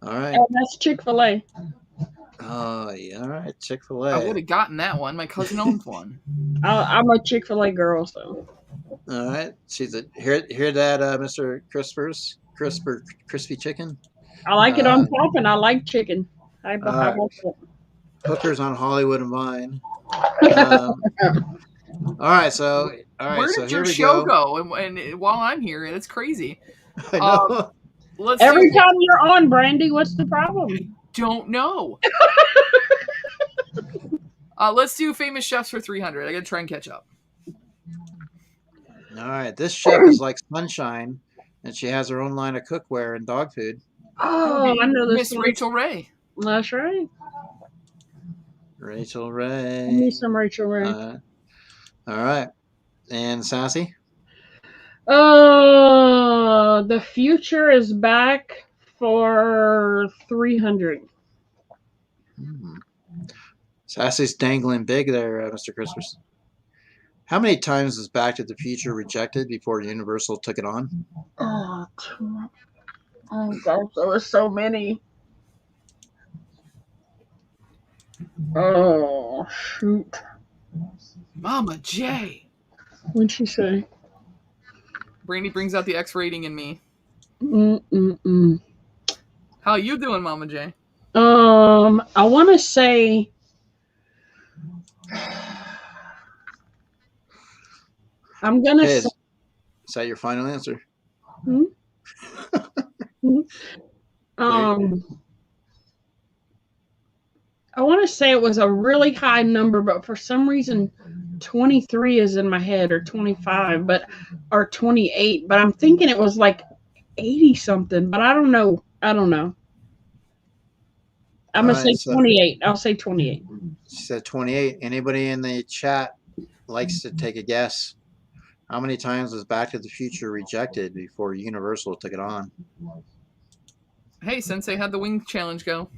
All right. Oh, that's Chick-fil-A. Oh, yeah. All right, I Chick-fil-A. would have gotten that one. My cousin owns one. I'm a Chick-fil-A girl, so. All right, she's a hear that, Mr. Crispy Chicken. I like it on top, and I like chicken. How about that? Hookers on Hollywood and Vine. All right, so Where did here your we show go. And while I'm here, it's crazy. I know. Every time you're on, Brandy, what's the problem? Don't know. Let's do famous chefs for 300. I gotta try and catch up. All right, this chef is like Sunshine, and she has her own line of cookware and dog food. Oh, I know this. Miss Rachel Ray. That's right. Rachel Ray. I need some Rachel Ray. All right, and Sassy. The future is back for 300. Sassy's dangling big there, Mr. Christmas. How many times was Back to the Future rejected before Universal took it on? Oh gosh, there were so many. Oh shoot. Mama J. What'd she say? Brandy brings out the X rating in me. How you doing, Mama J? I want to say. I'm gonna say. Is that your final answer? I want to say it was a really high number, but for some reason 23 is in my head, or 25, or 28, but I'm thinking it was like 80 something, but I don't know. I'm going to say 28. I'll say 28. She said 28. Anybody in the chat likes to take a guess? How many times was Back to the Future rejected before Universal took it on? Hey, Sensei, how'd the wing challenge go?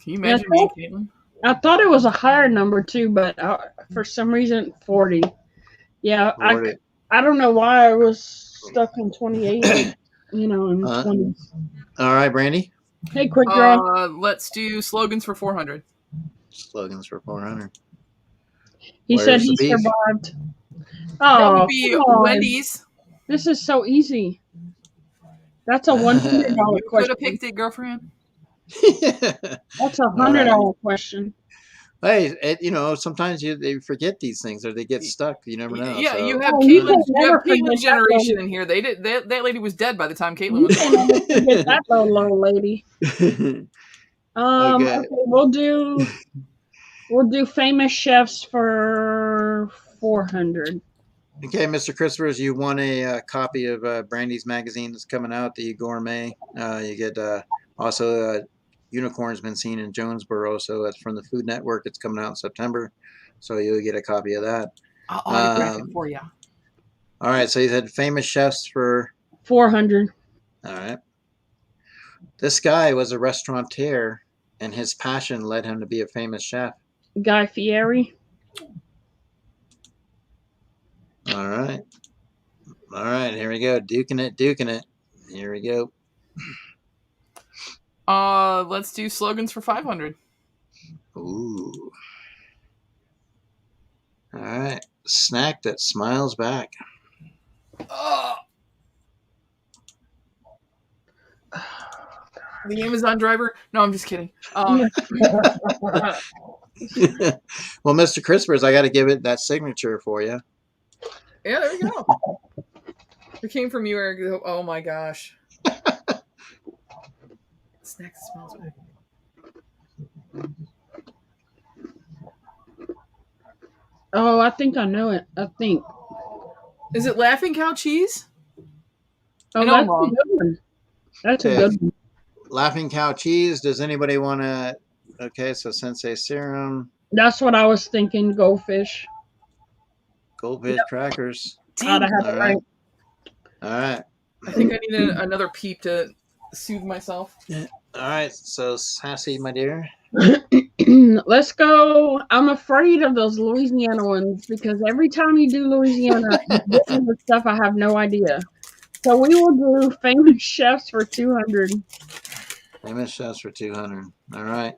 Can you imagine me, Caitlin? I thought it was a higher number too, but for some reason 40. Yeah, 40. I don't know why I was stuck in 28. In 20s. All right, Brandy. Hey, quick draw. Let's do slogans for 400. Slogans for 400. He said he survived. Oh, that would be Wendy's. This is so easy. That's a $100 question. You could have picked it, girlfriend. That's a $100 question. Hey, sometimes they forget these things or they get stuck. You never know. Yeah, so. you have Caitlin's generation in here. That lady was dead by the time Caitlin was born. You can't forget that little lady. Okay, we'll do famous chefs for 400. Okay, Mr. Christopher, you won a copy of Brandy's magazine that's coming out, the Gourmet. You get also Unicorn's been seen in Jonesboro, so that's from the Food Network. It's coming out in September, so you'll get a copy of that. I'll autograph it for you. All right, so you said famous chefs for 400. All right. This guy was a restaurateur, and his passion led him to be a famous chef. Guy Fieri. All right. All right, here we go. Duking it. Here we go. Let's do slogans for 500. Ooh. All right. Snack that smiles back. The Amazon driver? No, I'm just kidding. Well, Mr. Crispers, I got to give it that signature for you. Yeah, there we go. It came from you, Eric. Oh my gosh. Snack smells good. Oh, I think I know it. I think. Is it Laughing Cow cheese? Oh, know that's I'm wrong. a good one. That's a good one. Laughing Cow cheese. Does anybody want to? Okay, so Sensei serum. That's what I was thinking. Goldfish. Goldfish crackers. I'd have All it right. right. All right. I think I need another peep to soothe myself. All right. So Sassy, my dear. Let's go. I'm afraid of those Louisiana ones because every time you do Louisiana, this is the stuff I have no idea. So we will do famous chefs for 200. Famous chefs for 200. All right.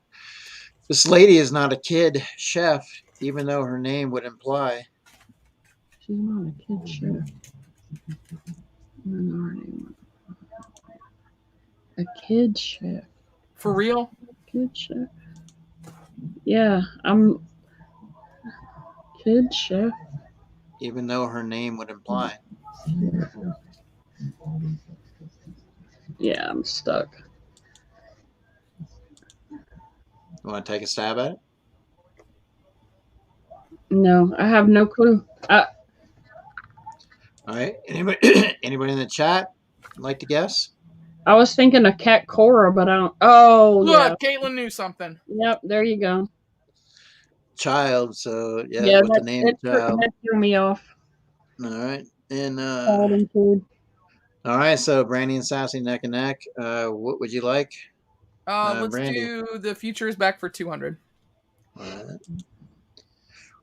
This lady is not a kid chef, even though her name would imply. She's not a kid chef. A kid chef. For real? Kid chef. Yeah, I'm kid chef. Even though her name would imply. Yeah, I'm stuck. You want to take a stab at it? No, I have no clue. All right. Anybody in the chat like to guess? I was thinking of Cat Cora, but I don't. Oh, Look, yeah. Caitlin knew something. Yep, there you go. Child. So yeah, with the name child. That threw me off. All right. And All right. So Brandy and Sassy neck and neck. What would you like? Let's Brandy. do The Future is Back for 200. All right.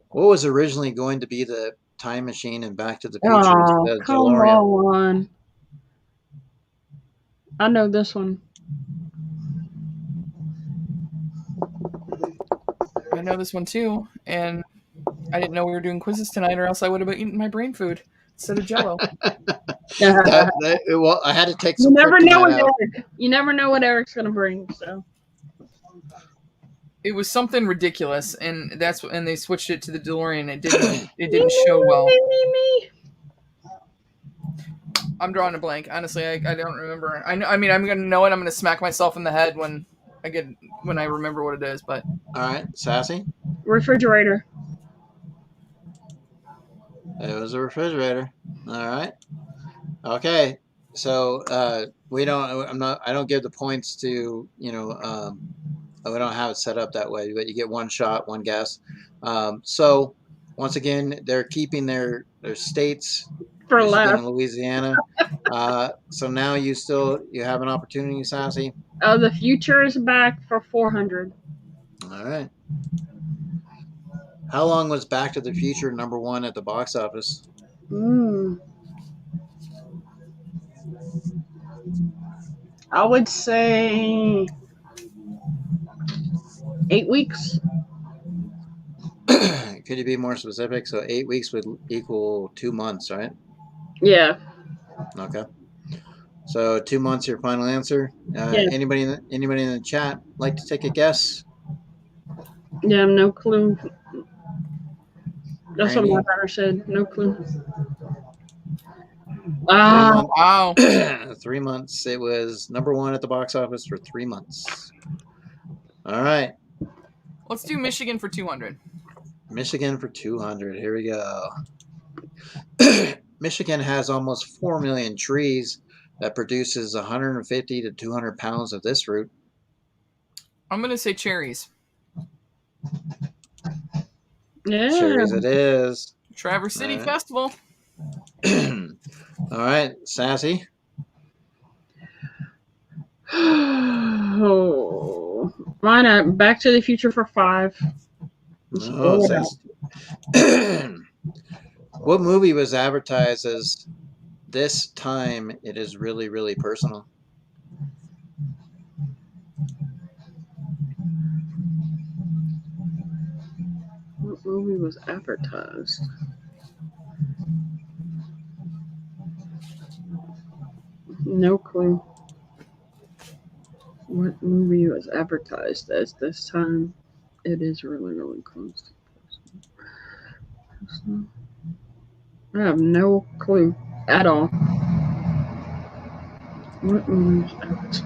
What was originally going to be the time machine and Back to the Future? Oh, come on. I know this one. I know this one too, and I didn't know we were doing quizzes tonight, or else I would have eaten my brain food instead of Jello. Well, I had to take some. You never know what Eric. You never know what Eric's gonna bring. So it was something ridiculous, and they switched it to the DeLorean. It didn't show well. I'm drawing a blank. Honestly, I don't remember. I mean, I'm gonna know it. I'm gonna smack myself in the head when I remember what it is. But all right, Sassy. Refrigerator. It was a refrigerator. All right. Okay. So I don't give the points to we don't have it set up that way, but you get one shot, one guess. So once again, they're keeping their states for Michigan left. and Louisiana. So now you have an opportunity, Sassy. The Future is Back for 400. All right. How long was Back to the Future #1 at the box office? I would say 8 weeks. Could you be more specific? So 8 weeks would equal 2 months, right? Yeah. Okay. So 2 months, your final answer. Yeah. Anybody in the chat like to take a guess? Yeah, no clue. That's Brandy? what my daughter said. No clue. Wow. 3 months. It was #1 at the box office for 3 months. All right. Let's do Michigan for 200. Michigan for 200. Here we go. Michigan has almost 4 million trees that produces 150 to 200 pounds of this fruit. I'm going to say cherries. Yeah. Cherries it is. Traverse City Festival. All right, Sassy. Oh, mine. Back to the Future for 5. Oh, Sassy. What movie was advertised as "This time it is really, really personal"? What movie was advertised? No clue. What movie was advertised as this time? It is really, really close. I have no clue at all. What movie was advertised?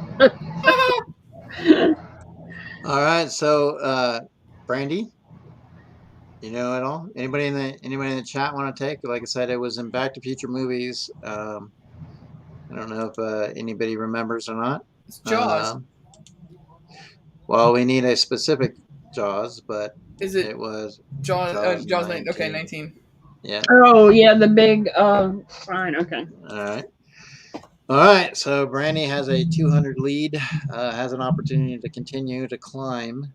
All right, so Brandy, you know at all? Anybody in the chat want to take? Like I said, it was in Back to Future movies. I don't know if anybody remembers or not. It's Jaws. Well, we need a specific Jaws, but Is it was Jaws? Jaws 19. Okay, 19. Yeah. Oh yeah, the big sign. Okay. All right. So Brandy has a 200 lead. Has an opportunity to continue to climb.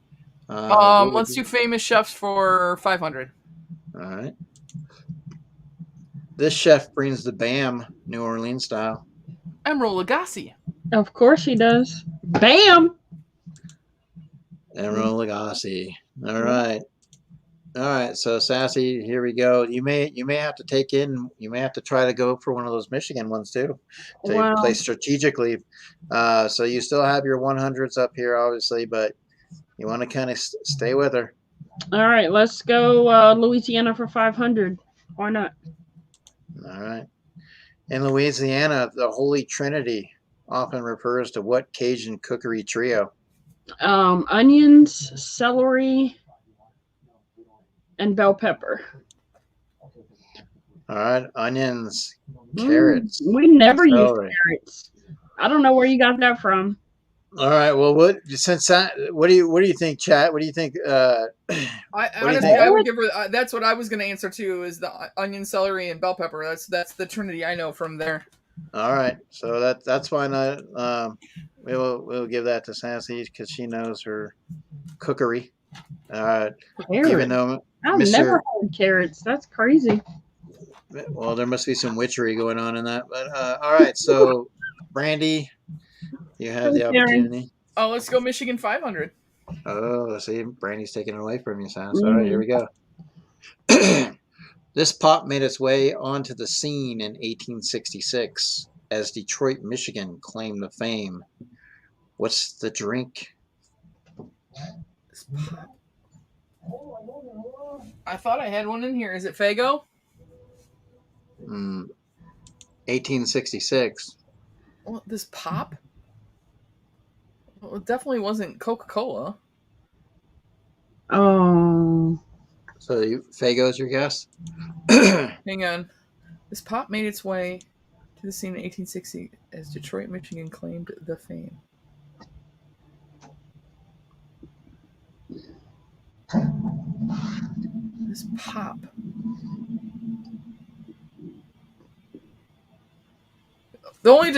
Let's do famous chefs for 500. All right. This chef brings the BAM New Orleans style. Emeril Lagasse. Of course he does. Bam. Emeril Lagasse. All right. All right. So Sassy, here we go. You may have to try to go for one of those Michigan ones too, to play strategically. So you still have your 100s up here, obviously, but you want to kind of stay with her. All right, let's go Louisiana for 500. Why not? All right. In Louisiana, the Holy Trinity often refers to what Cajun cookery trio? Onions, celery, and bell pepper. All right, onions, carrots. We never use carrots. I don't know where you got that from. All right. Well, what do you think, chat? What do you think? I would give her. That's what I was going to answer too. Is the onion, celery, and bell pepper. That's the Trinity I know from there. All right. So that's fine. We'll give that to Sassy because she knows her cookery. Even though I've never had carrots. That's crazy. Well, there must be some witchery going on in that. But all right. So, Brandy. You have the opportunity. Oh, let's go Michigan 500. Oh, see, Brandy's taking it away from you, Sans. All right, here we go. This pop made its way onto the scene in 1866 as Detroit, Michigan claimed the fame. What's the drink? This pop. I thought I had one in here. Is it Faygo? 1866. Well, this pop? Well, it definitely wasn't Coca-Cola. Oh. So Faygo's your guess? Hang on. This pop made its way to the scene in 1860 as Detroit, Michigan claimed the fame. This pop. The only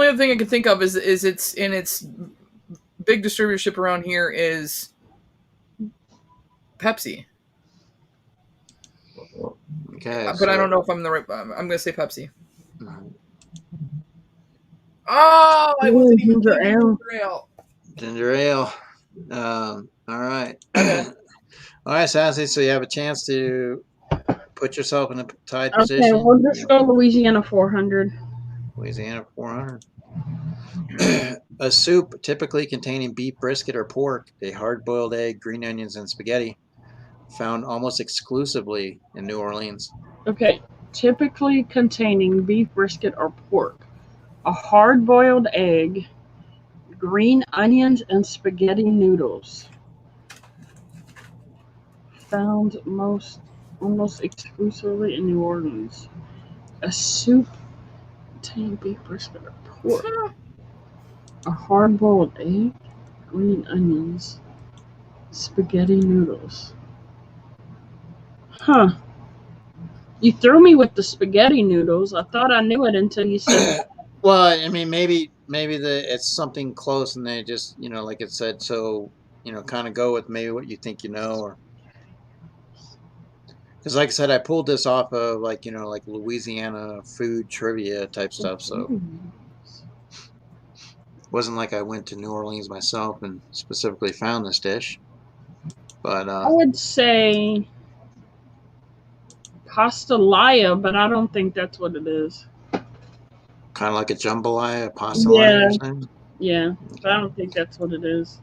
other thing I can think of is it's in its big distributorship around here is Pepsi. Okay, but I don't know if I'm the right. I'm going to say Pepsi. Oh, I wasn't even ginger ale. Ginger ale. All right. All right, Sassy. So you have a chance to put yourself in a tied position. Okay, we'll just go Louisiana 400. Louisiana 400. A soup typically containing beef brisket or pork, a hard-boiled egg, green onions, and spaghetti, found almost exclusively in New Orleans. Okay, typically containing beef brisket or pork, a hard-boiled egg, green onions, and spaghetti noodles. Found almost exclusively in New Orleans. A soup containing beef brisket or pork. A hard-boiled egg, green onions, spaghetti noodles. Huh. You threw me with the spaghetti noodles. I thought I knew it until you said Well, I mean, maybe it's something close and they just, like it said, so, kind of go with maybe what you think you know, or because like I said, I pulled this off of like Louisiana food trivia type stuff, so it wasn't like I went to New Orleans myself and specifically found this dish. But I would say pastelaya, but I don't think that's what it is. Kind of like a jambalaya, pastelaya or something? Yeah, I don't think that's what it is.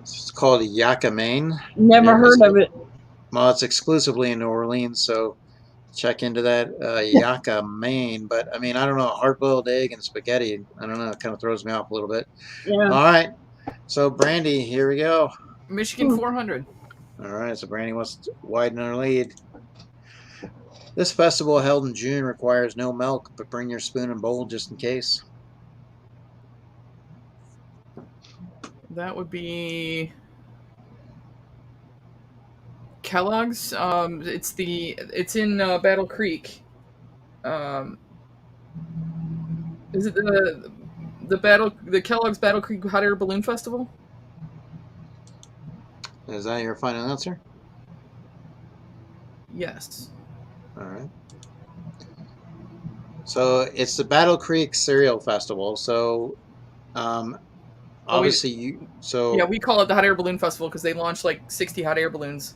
It's called Yucca, Maine. Never heard of it. Well, it's exclusively in New Orleans, so check into that Yucca, Maine. But I mean, I don't know, hard-boiled egg and spaghetti. I don't know. It kind of throws me off a little bit. Yeah. All right. So Brandy, here we go. Michigan 400. All right. So Brandy wants to widen her lead. This festival held in June requires no milk, but bring your spoon and bowl just in case. That would be Kellogg's. It's in Battle Creek. Is it the Kellogg's Battle Creek Hot Air Balloon Festival? Is that your final answer? Yes. All right. So it's the Battle Creek Cereal Festival. So, obviously yeah, we call it the Hot Air Balloon Festival because they launched like 60 hot air balloons.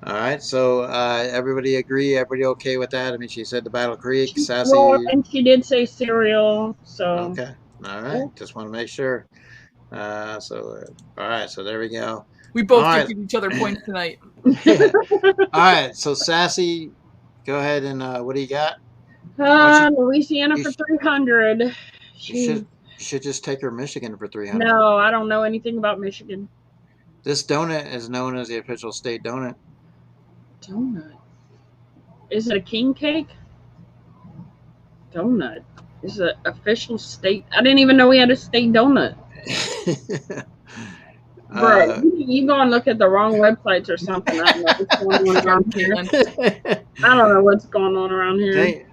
All right. So everybody agree? Everybody okay with that? I mean, she said the Battle Creek. Sassy. Well, and she did say cereal. So okay. All right. Just want to make sure. All right. So there we go. We both give each other points tonight. All right. So Sassy, go ahead and what do you got? Louisiana for 300. You should just take her Michigan for 300. No, I don't know anything about Michigan. This donut is known as the official state donut. Donut? Is it a king cake? Donut is an official state. I didn't even know we had a state donut. Bro, you go and look at the wrong websites or something. I don't know what's going on around here. I don't know what's going on around here.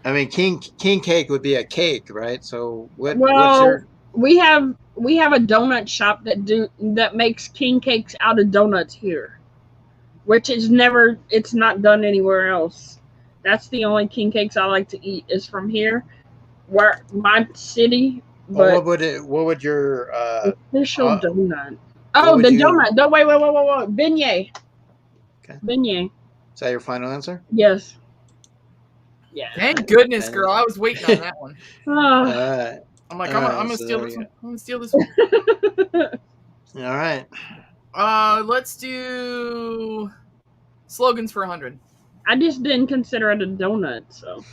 I mean, king cake would be a cake, right? So what's your? We have a donut shop that makes king cakes out of donuts here, which is it's not done anywhere else. That's the only king cakes I like to eat is from here, where my city. But what would your official donut? Oh, the donut. No, wait. Beignet. Okay. Beignet. Is that your final answer? Yes. Yeah. Thank goodness, girl. I was waiting on that one. I'm like, I'm gonna steal this one. I'm gonna steal this one. All right. Let's do slogans for 100. I just didn't consider it a donut, so.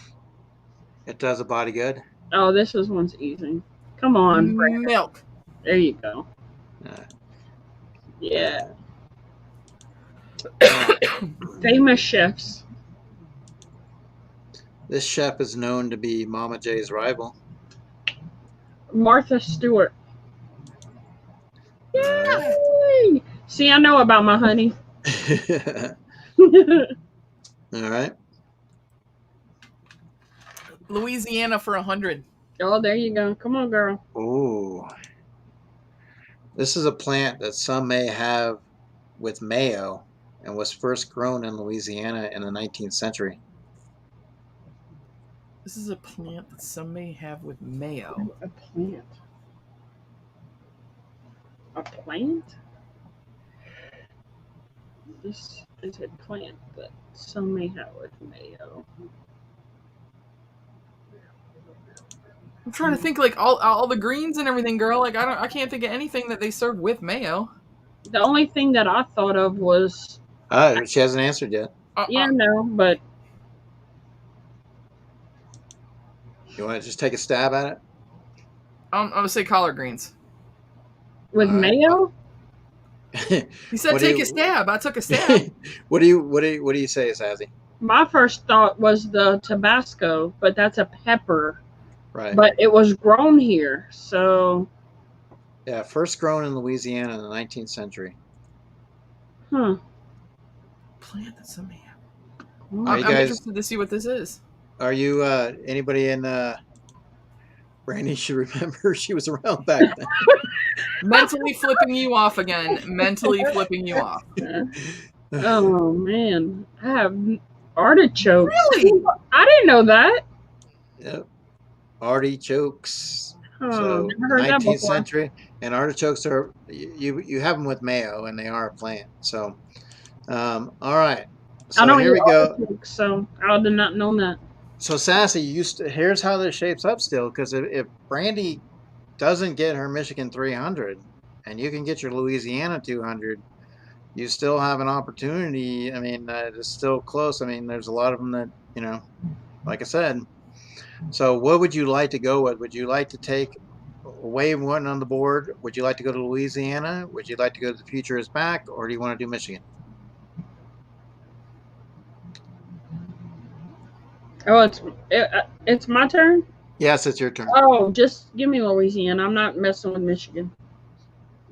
It does a body good. Oh, this one's easy. Come on, Brandon. Milk. There you go. Yeah. Famous chefs. This chef is known to be Mama J's rival. Martha Stewart. Yay! See, I know about my honey. All right. Louisiana for 100. Oh, there you go. Come on, girl. Ooh. This is a plant that some may have with mayo and was first grown in Louisiana in the 19th century. This is a plant that some may have with mayo. A plant. A plant? This is a plant that some may have with mayo. I'm trying to think like all the greens and everything, girl. Like I can't think of anything that they serve with mayo. The only thing that I thought of was. She hasn't answered yet. Yeah, no, but. You want to just take a stab at it? I'm gonna say collard greens. With mayo? He said take a stab. I took a stab. What do you say, Sassy? My first thought was the Tabasco, but that's a pepper. Right. But it was grown here, so. Yeah, first grown in Louisiana in the 19th century. Huh. Plant that some may have. I'm interested to see what this is. Are you anybody in Brandy should remember she was around back then. Mentally flipping you off again. Mentally flipping you off. Oh man. I have artichokes. Really? I didn't know that. Yep. Artichokes. Oh, So never heard that 19th before. century, and artichokes are you have them with mayo, and they are a plant. So, all right. So I don't here we eat go. artichokes, so I did not know that. So Sassy, here's how this shapes up still, because if Brandy doesn't get her Michigan 300, and you can get your Louisiana 200, you still have an opportunity. I mean, it's still close. I mean, there's a lot of them that like I said. So, what would you like to go with? Would you like to take away one on the board? Would you like to go to Louisiana? Would you like to go to The Future Is Back, or do you want to do Michigan? Oh, it's my turn. Yes, it's your turn. Oh, just give me Louisiana. I'm not messing with Michigan.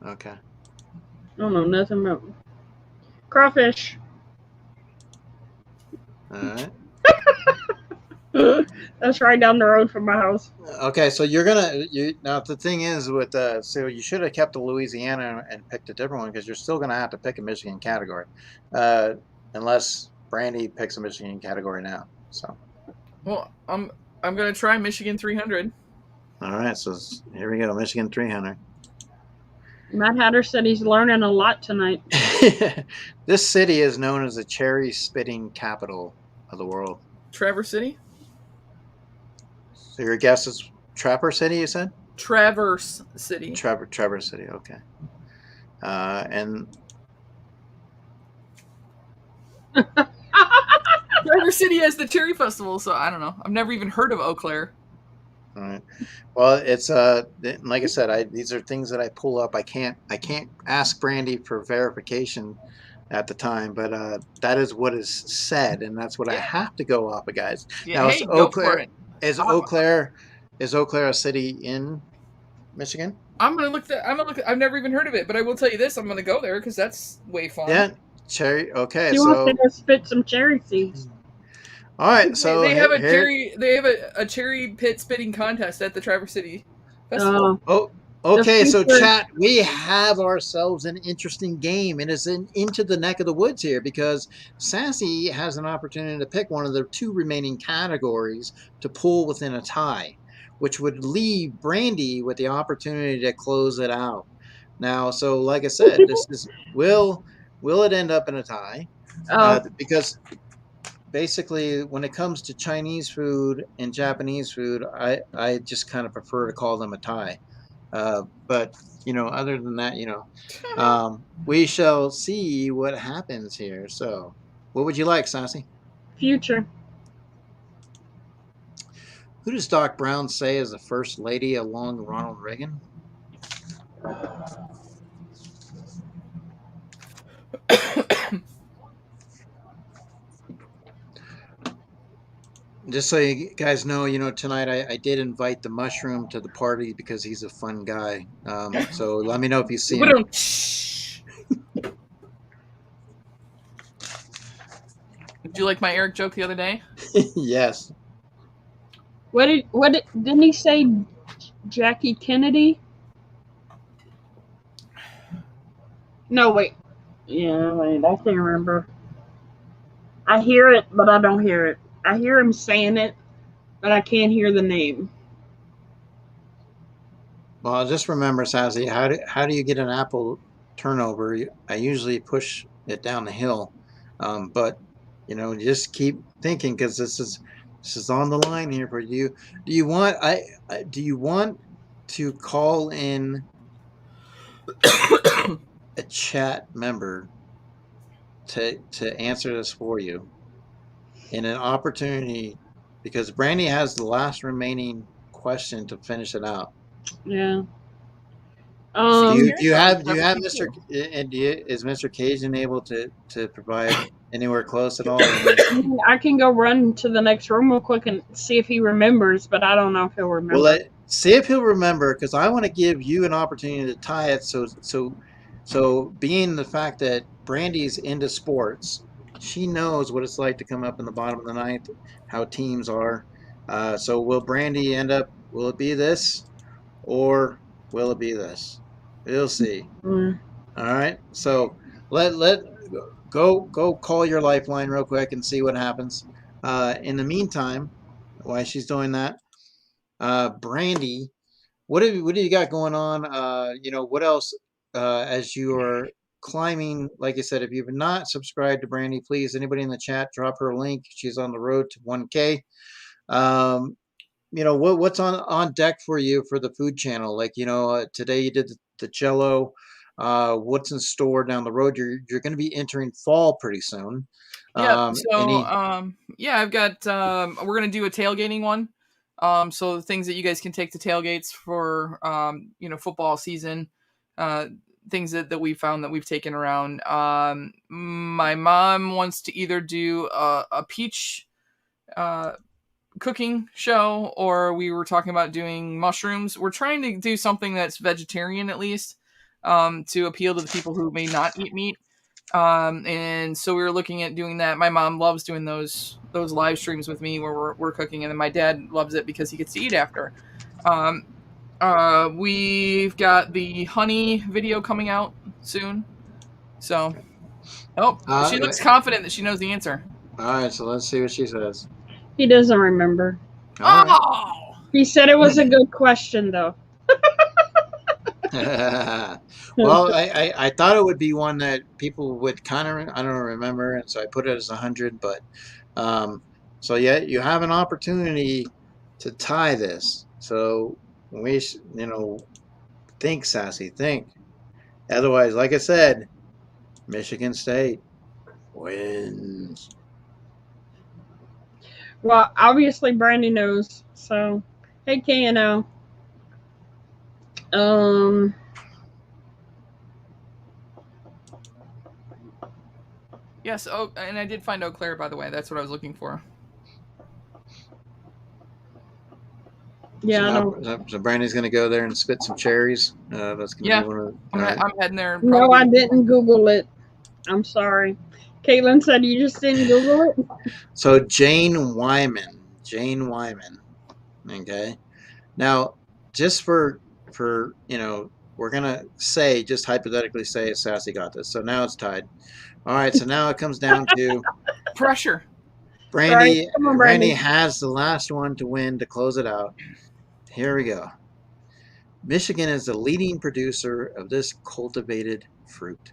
Okay. I don't know nothing about crawfish. All right. That's right down the road from my house. Okay, so now the thing is with so you should have kept the Louisiana and picked a different one, because you're still gonna have to pick a Michigan category, unless Brandy picks a Michigan category now. So. Well, I'm gonna try Michigan 300. All right, so here we go, Michigan 300. Matt Hatter said he's learning a lot tonight. This city is known as the cherry spitting capital of the world. Traverse City? So your guess is Traverse City, you said? Traverse City. Traverse City, okay. And Traverse City has the Cherry Festival, so I don't know. I've never even heard of Eau Claire. all right. Well, it's like I said, these are things that I pull up. I can't ask Brandy for verification at the time, but that is what is said, and that's what I have to go off of, guys. Yeah, Now, hey, go for it. Is Eau Claire a city in Michigan? I'm gonna look. I've never even heard of it, but I will tell you this: I'm gonna go there because that's way fun. Yeah, cherry. Okay, He wants to go spit some cherry seeds. All right, so they have a cherry pit spitting contest at the Traverse City Festival. Oh, okay. So chat, we have ourselves an interesting game, and it's into the neck of the woods here, because Sassy has an opportunity to pick one of the two remaining categories to pull within a tie, which would leave Brandy with the opportunity to close it out. Now, so like I said, this is will it end up in a tie? Because basically, when it comes to Chinese food and Japanese food, I just kind of prefer to call them a tie. But other than that, we shall see what happens here. So, what would you like, Sassy? Future. Who does Doc Brown say is the first lady along Ronald Reagan? Just so you guys know, tonight I did invite the Mushroom to the party because he's a fun guy. So let me know if you see him. Did you like my Eric joke the other day? Yes. Didn't he say Jackie Kennedy? No, wait. Yeah, wait, I can't remember. I hear it, but I don't hear it. I hear him saying it, but I can't hear the name. Well, just remember, Sassy, how do you get an apple turnover? I usually push it down the hill, but just keep thinking, because this is on the line here for you. Do you want to call in a chat member to answer this for you in an opportunity, because Brandy has the last remaining question to finish it out. Yeah. Do you have Mr. Is Mr. Cajun able to provide anywhere close at all? I can go run to the next room real quick and see if he remembers, but I don't know if he'll remember. Well, see if he'll remember, because I want to give you an opportunity to tie it. So being the fact that Brandy's into sports, she knows what it's like to come up in the bottom of the ninth, how teams are. So will Brandy end up? Will it be this, or will it be this? We'll see. Mm. All right. So let go call your lifeline real quick and see what happens. In the meantime, while she's doing that, Brandy, what have you got going on? What else? As you are climbing, like I said, if you've not subscribed to Brandy, please, anybody in the chat, drop her a link. She's on the road to 1K. What's on deck for you for the food channel? Like, today you did the Jello. What's in store down the road? You're going to be entering fall pretty soon. Yep. So, Any I've got. We're gonna do a tailgating one. So things that you guys can take to tailgates for, football season. Things that we found that we've taken around. My mom wants to either do a peach cooking show, or we were talking about doing mushrooms. We're trying to do something that's vegetarian at least, to appeal to the people who may not eat meat. And so we were looking at doing that. My mom loves doing those live streams with me where we're cooking, and then my dad loves it because he gets to eat after. We've got the honey video coming out soon. So, she looks confident that she knows the answer. All right, so let's see what she says. He doesn't remember. All right. He said it was a good question, though. Well, I thought it would be one that people would kind of, I don't remember, and so I put it as 100. But so yeah, you have an opportunity to tie this. So we, think, Sassy, think. Otherwise, like I said, Michigan State wins. Well, obviously Brandy knows. So, hey, KNO. Yes. Oh, and I did find Eau Claire, by the way. That's what I was looking for. Yeah. So Brandy's going to go there and spit some cherries. That's going to be one of the. I'm heading there. No, I didn't Google it. I'm sorry. Caitlin said you just didn't Google it. So Jane Wyman. Okay. Now, just for we're gonna say, just hypothetically say, Sassy got this. So now it's tied. All right. So now it comes down to pressure. Brandy. Right, come on, Brandy has the last one to win to close it out. Here we go. Michigan is the leading producer of this cultivated fruit.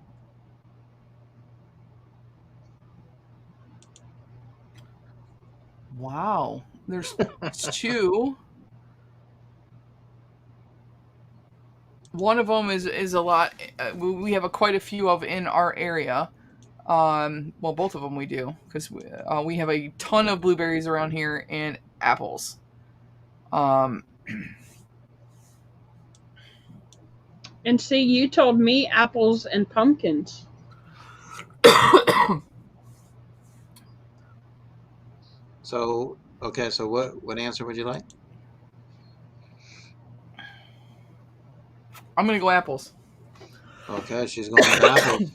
Wow. There's two. One of them is a lot. We have quite a few of in our area. Well, both of them we do, because we have a ton of blueberries around here and apples. And see, you told me apples and pumpkins. So, okay, so what answer would you like? I'm going to go apples. Okay, she's going with apples.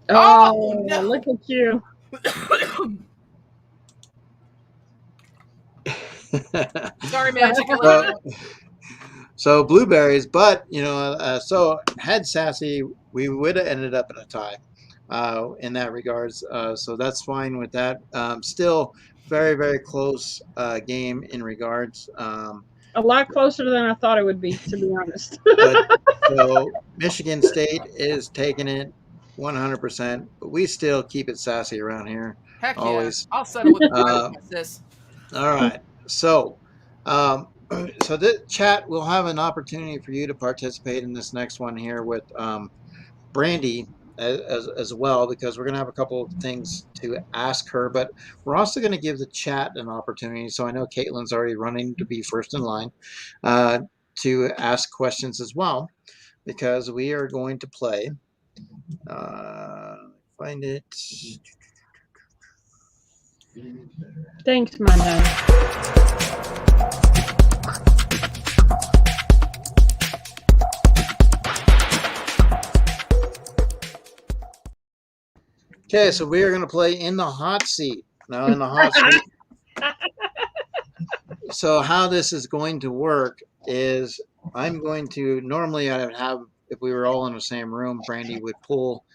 Oh, no. Look at you. Sorry, Magic. So blueberries, but, so had Sassy, we would have ended up in a tie in that regards. So that's fine with that. Still very, very close game in regards. A lot closer than I thought it would be, to be honest. So Michigan State is taking it 100%, but we still keep it sassy around here. Heck always. Yeah. I'll settle with this. All right. So, so this chat will have an opportunity for you to participate in this next one here with Brandy as well, because we're going to have a couple of things to ask her, but we're also going to give the chat an opportunity. So I know Caitlin's already running to be first in line to ask questions as well, because we are going to play. Find it. Thanks, my man. Okay, so we are going to play In the Hot Seat. Now, in the hot seat. So how this is going to work is I'm going to, normally I would have, if we were all in the same room, Brandy would pull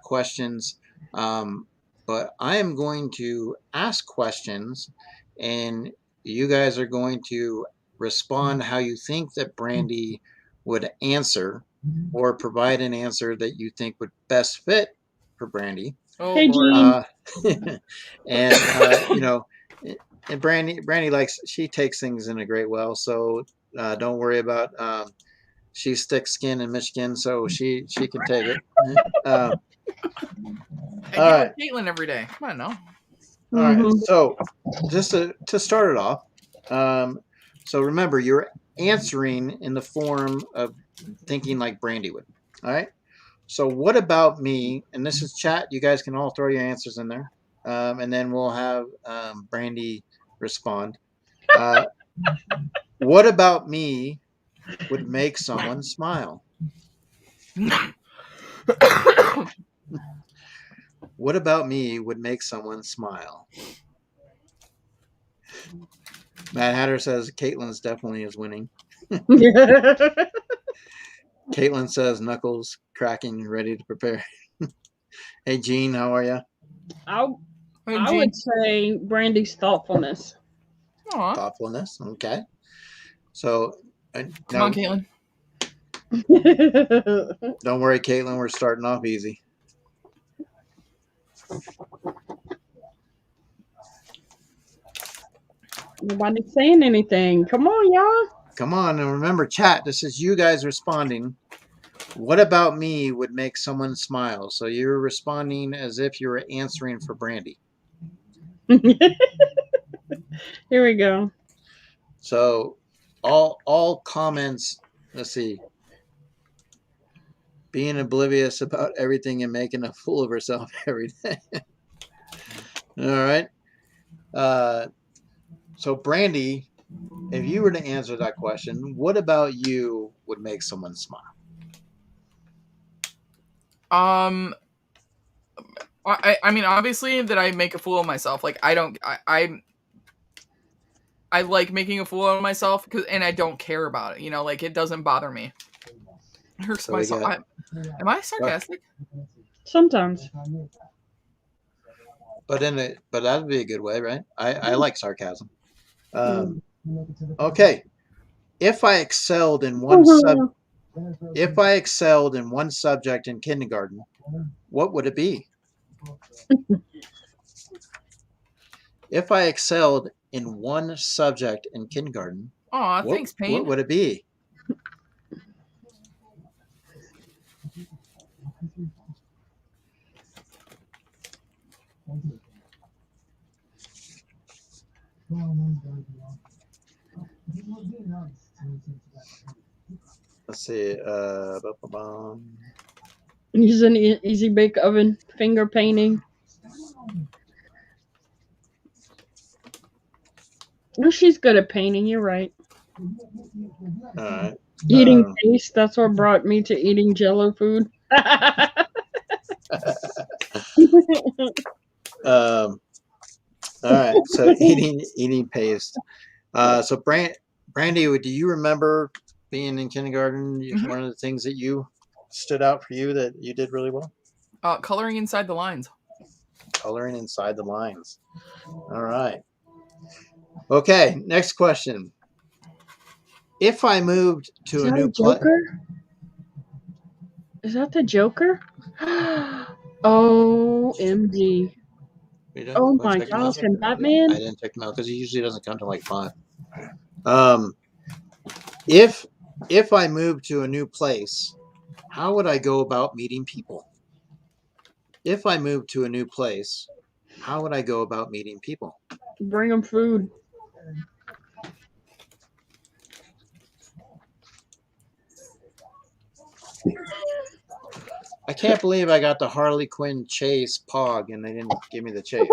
questions. But I am going to ask questions, and you guys are going to respond how you think that Brandy would answer, or provide an answer that you think would best fit for Brandy. Hey, Gene. And And Brandy likes, she takes things in a great well. So don't worry about. She's thick skin in Michigan, so she can take it. I deal All right. with Caitlin every day. Come on, now. All right. So just to start it off, so remember you're answering in the form of thinking like Brandy would. All right. So what about me? And this is chat. You guys can all throw your answers in there, and then we'll have Brandy respond. What about me would make someone smile? What about me would make someone smile? Matt Hatter says Caitlin's definitely is winning. Caitlin says knuckles cracking, ready to prepare. Hey, Gene, how are you? I would say Brandy's thoughtfulness. Aww. Thoughtfulness, okay. So, come on, Caitlin. Don't worry, Caitlin, we're starting off easy. Nobody's saying anything. Come on, y'all. Come on, and remember, chat, this is you guys responding. What about me would make someone smile? So you're responding as if you were answering for Brandy. Here we go. So all comments, let's see. Being oblivious about everything and making a fool of herself every day. All right. So Brandy, if you were to answer that question, what about you would make someone smile? I mean, obviously that I make a fool of myself. Like I like making a fool of myself and I don't care about it. You know, like it doesn't bother me. It hurts So myself. Am I sarcastic? Sometimes. But that'd be a good way, right? I like sarcasm. Okay. If I excelled in one subject in kindergarten, what would it be? If I excelled in one subject in kindergarten, thanks, Payne. What would it be? Let's see. Use an easy bake oven, finger painting. Oh, she's good at painting. You're right. All right. Eating paste. That's what brought me to eating Jello food. All right. So eating paste. So Brandy, do you remember being in kindergarten? One of the things that you stood out for you that you did really well? Coloring inside the lines. Coloring inside the lines. All right. Okay. Next question. If I moved to a new Joker? Is that the Joker? OMG. Oh my gosh, and Batman? I didn't check him out because he usually doesn't come to like 5. If I moved to a new place, how would I go about meeting people? If I moved to a new place, how would I go about meeting people? Bring them food. I can't believe I got the Harley Quinn chase Pog and they didn't give me the chase.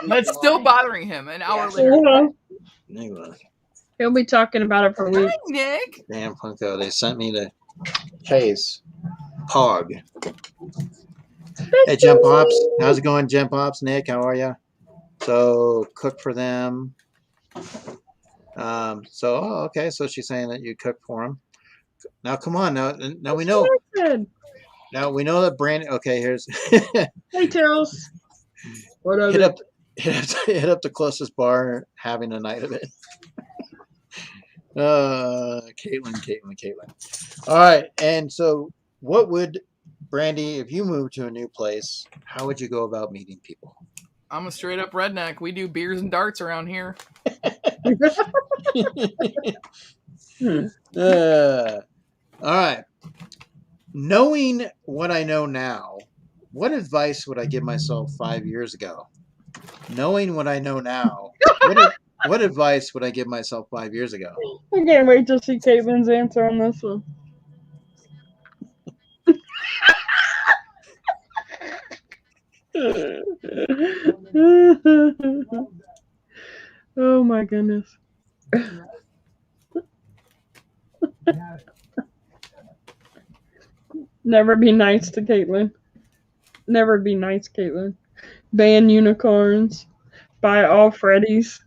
That's still bothering him an hour later. He'll be talking about it for weeks. Hi, Nick. Damn, Funko. They sent me the chase Pog. Hey, Gem Pops. How's it going, Gem Pops? Nick, how are you? So, cook for them. Okay. So she's saying that you cook for them. Now, come on. Now we know. Now we know that Brandy. Okay, here's. Hey, Tails. Hit up the closest bar, having a night of it. Caitlin. All right, and so what would Brandy, if you moved to a new place, how would you go about meeting people? I'm a straight up redneck. We do beers and darts around here. All right. Knowing what I know now, what advice would I give myself 5 years ago? Knowing what I know now, what advice would I give myself 5 years ago? I can't wait to see Caitlin's answer on this one. Oh my goodness. Never be nice to Caitlin. Never be nice, Caitlin. Ban unicorns. Buy all Freddies.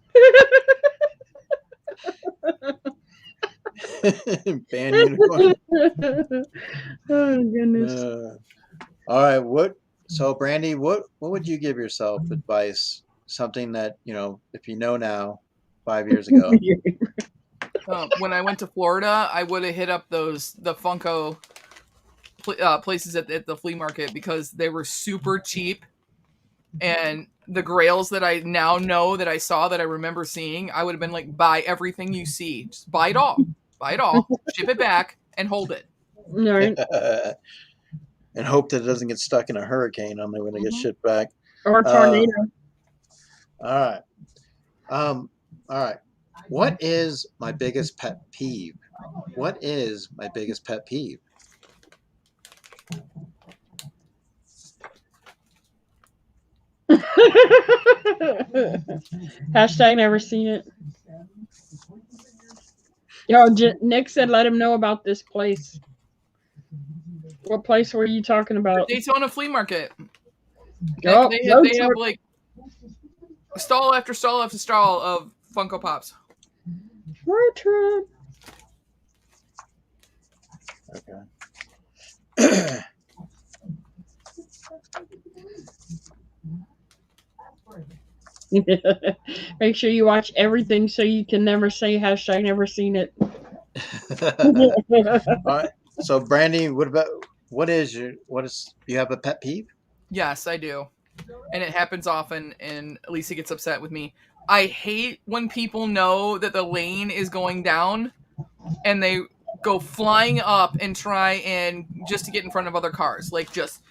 Ban unicorn. Oh goodness. All right. So Brandy, what would you give yourself advice? Something that, if you know now, 5 years ago. When I went to Florida, I would have hit up the Funko places at the flea market because they were super cheap, and the grails that I now know that I saw that I remember seeing, I would have been like, buy everything you see, just buy it all, ship it back, and hold it. Right. And hope that it doesn't get stuck in a hurricane on there when it gets shipped back. Or a tornado. All right. What is my biggest pet peeve? What is my biggest pet peeve? Hashtag never seen it. Yo, Nick said let him know about this place. What place were you talking about? Daytona Flea Market. Oh, they have like stall after stall after stall of Funko Pops. Road trip. Okay. Make sure you watch everything so you can never say hashtag never seen it. All right. So Brandy, you have a pet peeve? Yes, I do. And it happens often, and Lisa gets upset with me. I hate when people know that the lane is going down and they go flying up and try and just to get in front of other cars. Like, just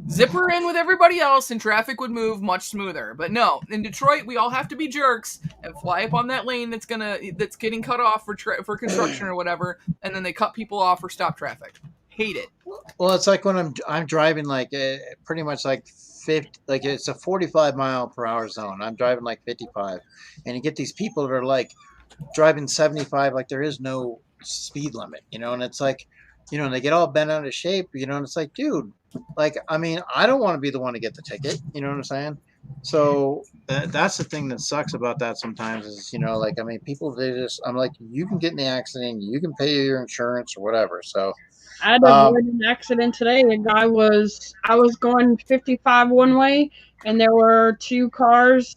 zip her in with everybody else and traffic would move much smoother. But no, in Detroit, we all have to be jerks and fly up on that lane that's getting cut off for construction or whatever, and then they cut people off or stop traffic. Hate it. Well, it's like when I'm driving like pretty much like 50, like it's a 45 mile per hour zone. I'm driving like 55, and you get these people that are like driving 75, like there is no speed limit, and it's like, and they get all bent out of shape, and it's like, dude, like, I mean, I don't want to be the one to get the ticket, you know what I'm saying? So that's the thing that sucks about that sometimes is, like, I mean, people, I'm like, you can get in the accident, you can pay your insurance or whatever. So I had to avoid an accident today. I was going 55 one way, and there were two cars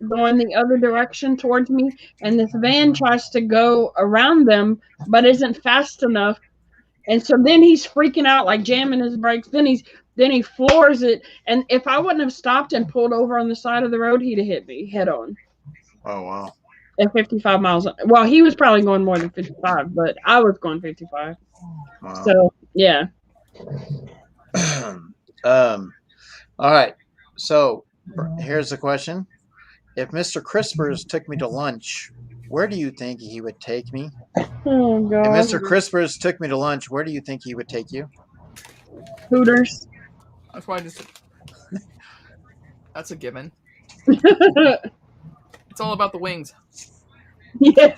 going the other direction towards me, and this van tries to go around them, but isn't fast enough. And so then he's freaking out, like jamming his brakes. Then he floors it. And if I wouldn't have stopped and pulled over on the side of the road, he'd have hit me head on. Oh, wow. At 55 miles. Well, he was probably going more than 55, but I was going 55. Wow. So, yeah. All right. So here's the question. If Mr. Crispers took me to lunch, where do you think he would take me? Oh, God. If Mr. Crispers took me to lunch, where do you think he would take you? Hooters. That's why I just... That's a given. It's all about the wings. Yeah.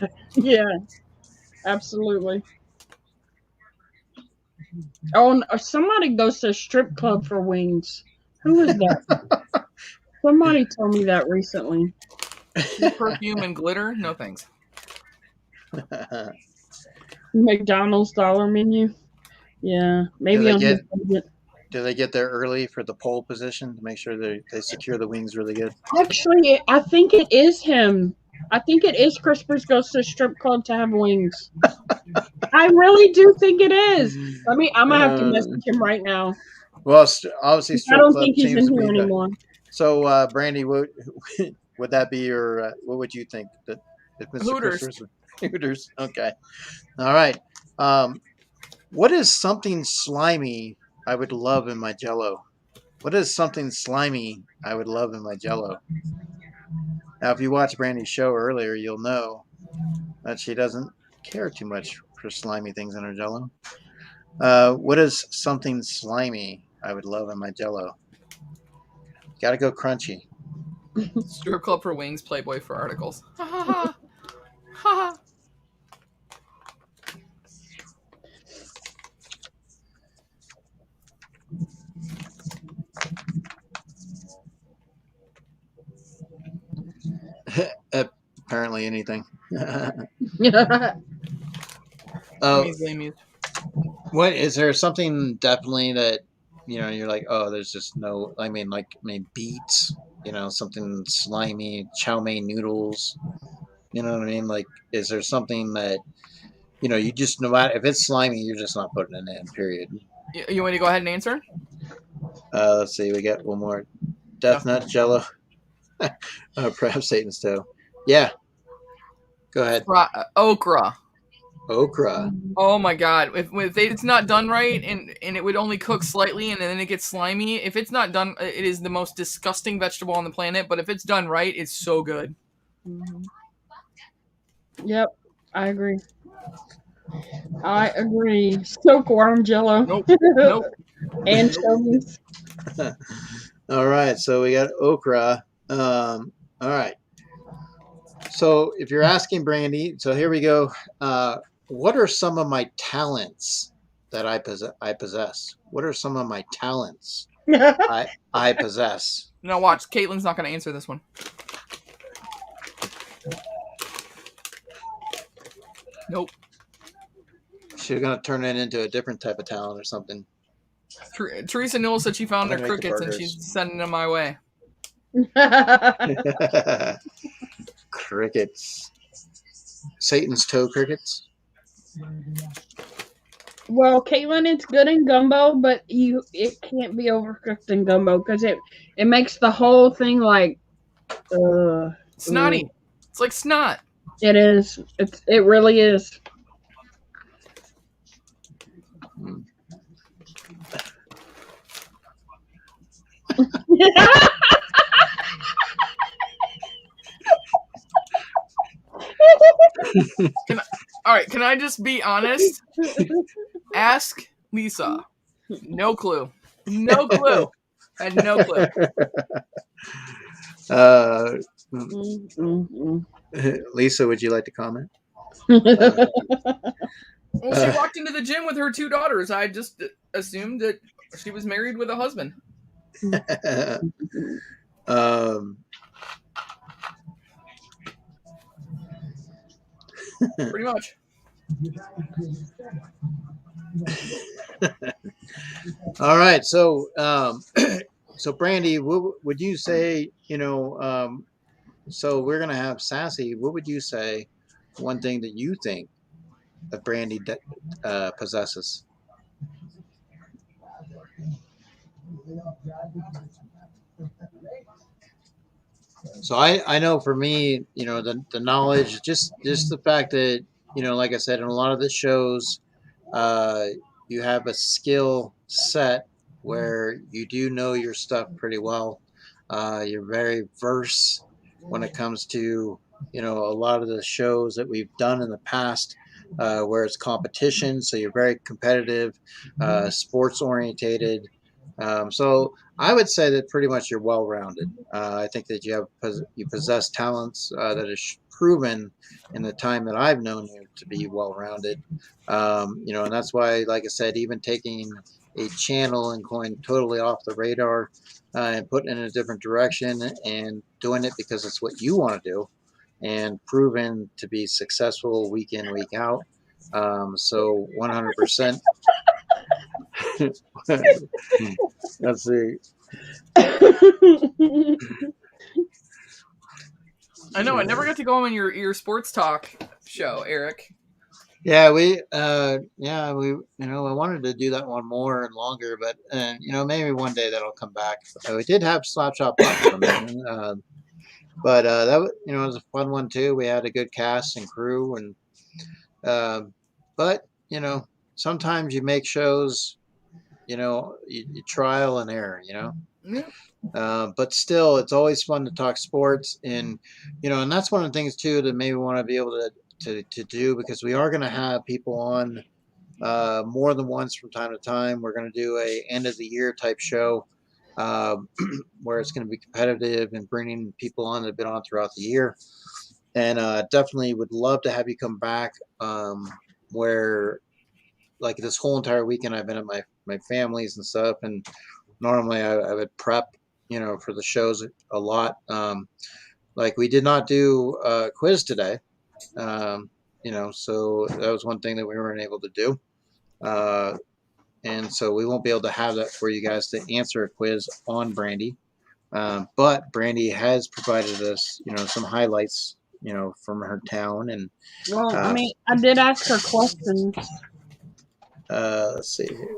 Absolutely. Oh, somebody goes to a strip club for wings. Who is that? Somebody told me that recently. Perfume and glitter? No thanks. McDonald's dollar menu. Yeah, maybe do they get there early for the pole position to make sure they secure the wings really good? Actually, I think it is him. I think it is Crispers goes to a strip club to have wings. I really do think it is. I'm gonna have to message him right now. Well, obviously, I don't think he's in here anymore. So, Brandy, what would that be your? What would you think that if Mr. Hooters. Christopher's Hooters? Okay, all right. What is something slimy I would love in my Jello? What is something slimy I would love in my Jello? Now, if you watched Brandy's show earlier, you'll know that she doesn't care too much for slimy things in her Jello. What is something slimy I would love in my Jello? Got to go crunchy. Strip club for wings, Playboy for articles. Ha ha ha. Ha Apparently anything. I'm easily amused. What is there something definitely that you're like, oh, there's just no. I mean, like maybe beets. Something slimy, chow mein noodles. You know what I mean? Like, is there something that you just no matter if it's slimy, you're just not putting it in. Period. You want to go ahead and answer? Let's see. We got one more. Death Nut Jello. Perhaps Satan's toe. Yeah. Go ahead. Okra. Okra. Oh my god! If it's not done right, and it would only cook slightly, and then it gets slimy. If it's not done, it is the most disgusting vegetable on the planet. But if it's done right, it's so good. Yep, I agree. Silkworm Jello. Nope. Anchovies. All right, so we got okra. All right. So if you're asking Brandy, so here we go. What are some of my talents that I possess? What are some of my talents I possess? Now watch, Caitlin's not going to answer this one. Nope. She's going to turn it into a different type of talent or something. Teresa Newell said she found her crickets and she's sending them my way. Crickets. Satan's toe crickets. Well, Caitlin, it's good in gumbo, but it can't be overcooked in gumbo because it makes the whole thing like snotty. It's like snot. It is. It really is. Can I just be honest? Ask Lisa. No clue. No clue. I had no clue. Lisa, would you like to comment? Well, she walked into the gym with her 2 daughters. I just assumed that she was married with a husband. Pretty much. All right, so so Brandy, what would you say? So we're gonna have Sassy. What would you say? One thing that you think that Brandy possesses? So I know for me, the knowledge, just the fact that, like I said, in a lot of the shows, you have a skill set where you do know your stuff pretty well. You're very versed when it comes to, a lot of the shows that we've done in the past, where it's competition. So you're very competitive, sports orientated. So I would say that pretty much you're well-rounded. I think that you possess talents that is proven in the time that I've known you to be well-rounded. And that's why, like I said, even taking a channel and going totally off the radar and putting it in a different direction and doing it because it's what you want to do and proven to be successful week in, week out. So 100%. Let's see. I know. I never got to go on your sports talk show, Eric. Yeah, we, I wanted to do that one more and longer, but, maybe one day that'll come back. We did have Slapshot Bucks come in, but it was a fun one too. We had a good cast and crew, and but sometimes you make shows, you trial and error, Yeah. but still, it's always fun to talk sports, and that's one of the things too that maybe we want to be able to do, because we are going to have people on more than once from time to time. We're going to do a end of the year type show, uh, where it's going to be competitive and bringing people on that have been on throughout the year. And definitely would love to have you come back. Where like this whole entire weekend I've been at my families and stuff, and normally I would prep, for the shows a lot. Like we did not do a quiz today, so that was one thing that we weren't able to do. Uh, and so we won't be able to have that for you guys to answer a quiz on Brandy. But Brandy has provided us, some highlights, from her town, and Well, I mean, I did ask her questions. let's see here.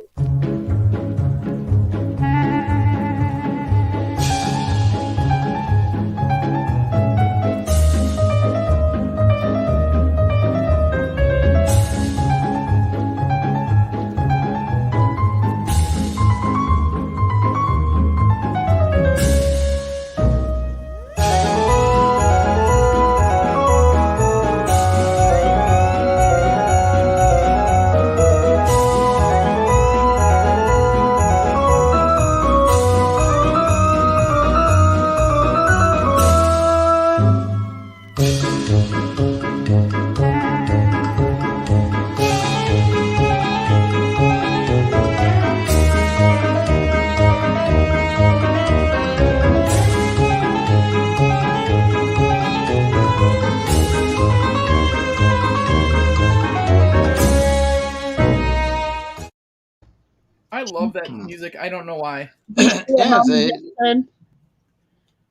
I love that music. I don't know why. Yeah,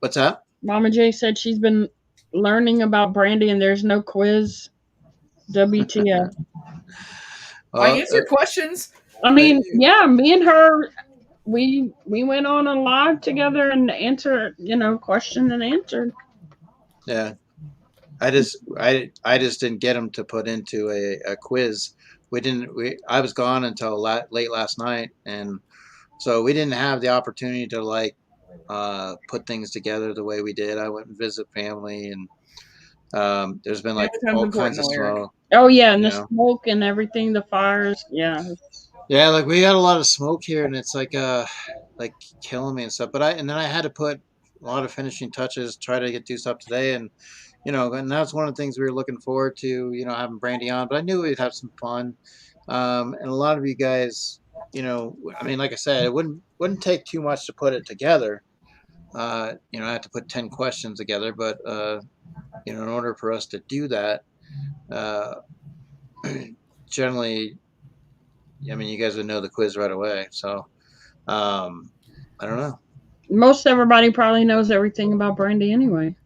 what's that? Mama J said she's been learning about Brandy and there's no quiz. WTF. I answer questions. I mean, yeah, me and her, we went on a live together and answered, question and answered. Yeah, I just didn't get them to put into a quiz. I was gone until late last night, and so we didn't have the opportunity to like put things together the way we did. I went and visit family, and there's been like all kinds of smoke. Oh yeah, and the smoke and everything, the fires, yeah. Yeah, like we had a lot of smoke here, and it's like killing me and stuff. But then I had to put a lot of finishing touches, try to do stuff today, and and that's one of the things we were looking forward to, having Brandy on. But I knew we'd have some fun, and a lot of you guys, I mean, like I said, it wouldn't take too much to put it together. I had to put 10 questions together, but in order for us to do that, generally, I mean, you guys would know the quiz right away. So, I don't know. Most everybody probably knows everything about Brandy anyway.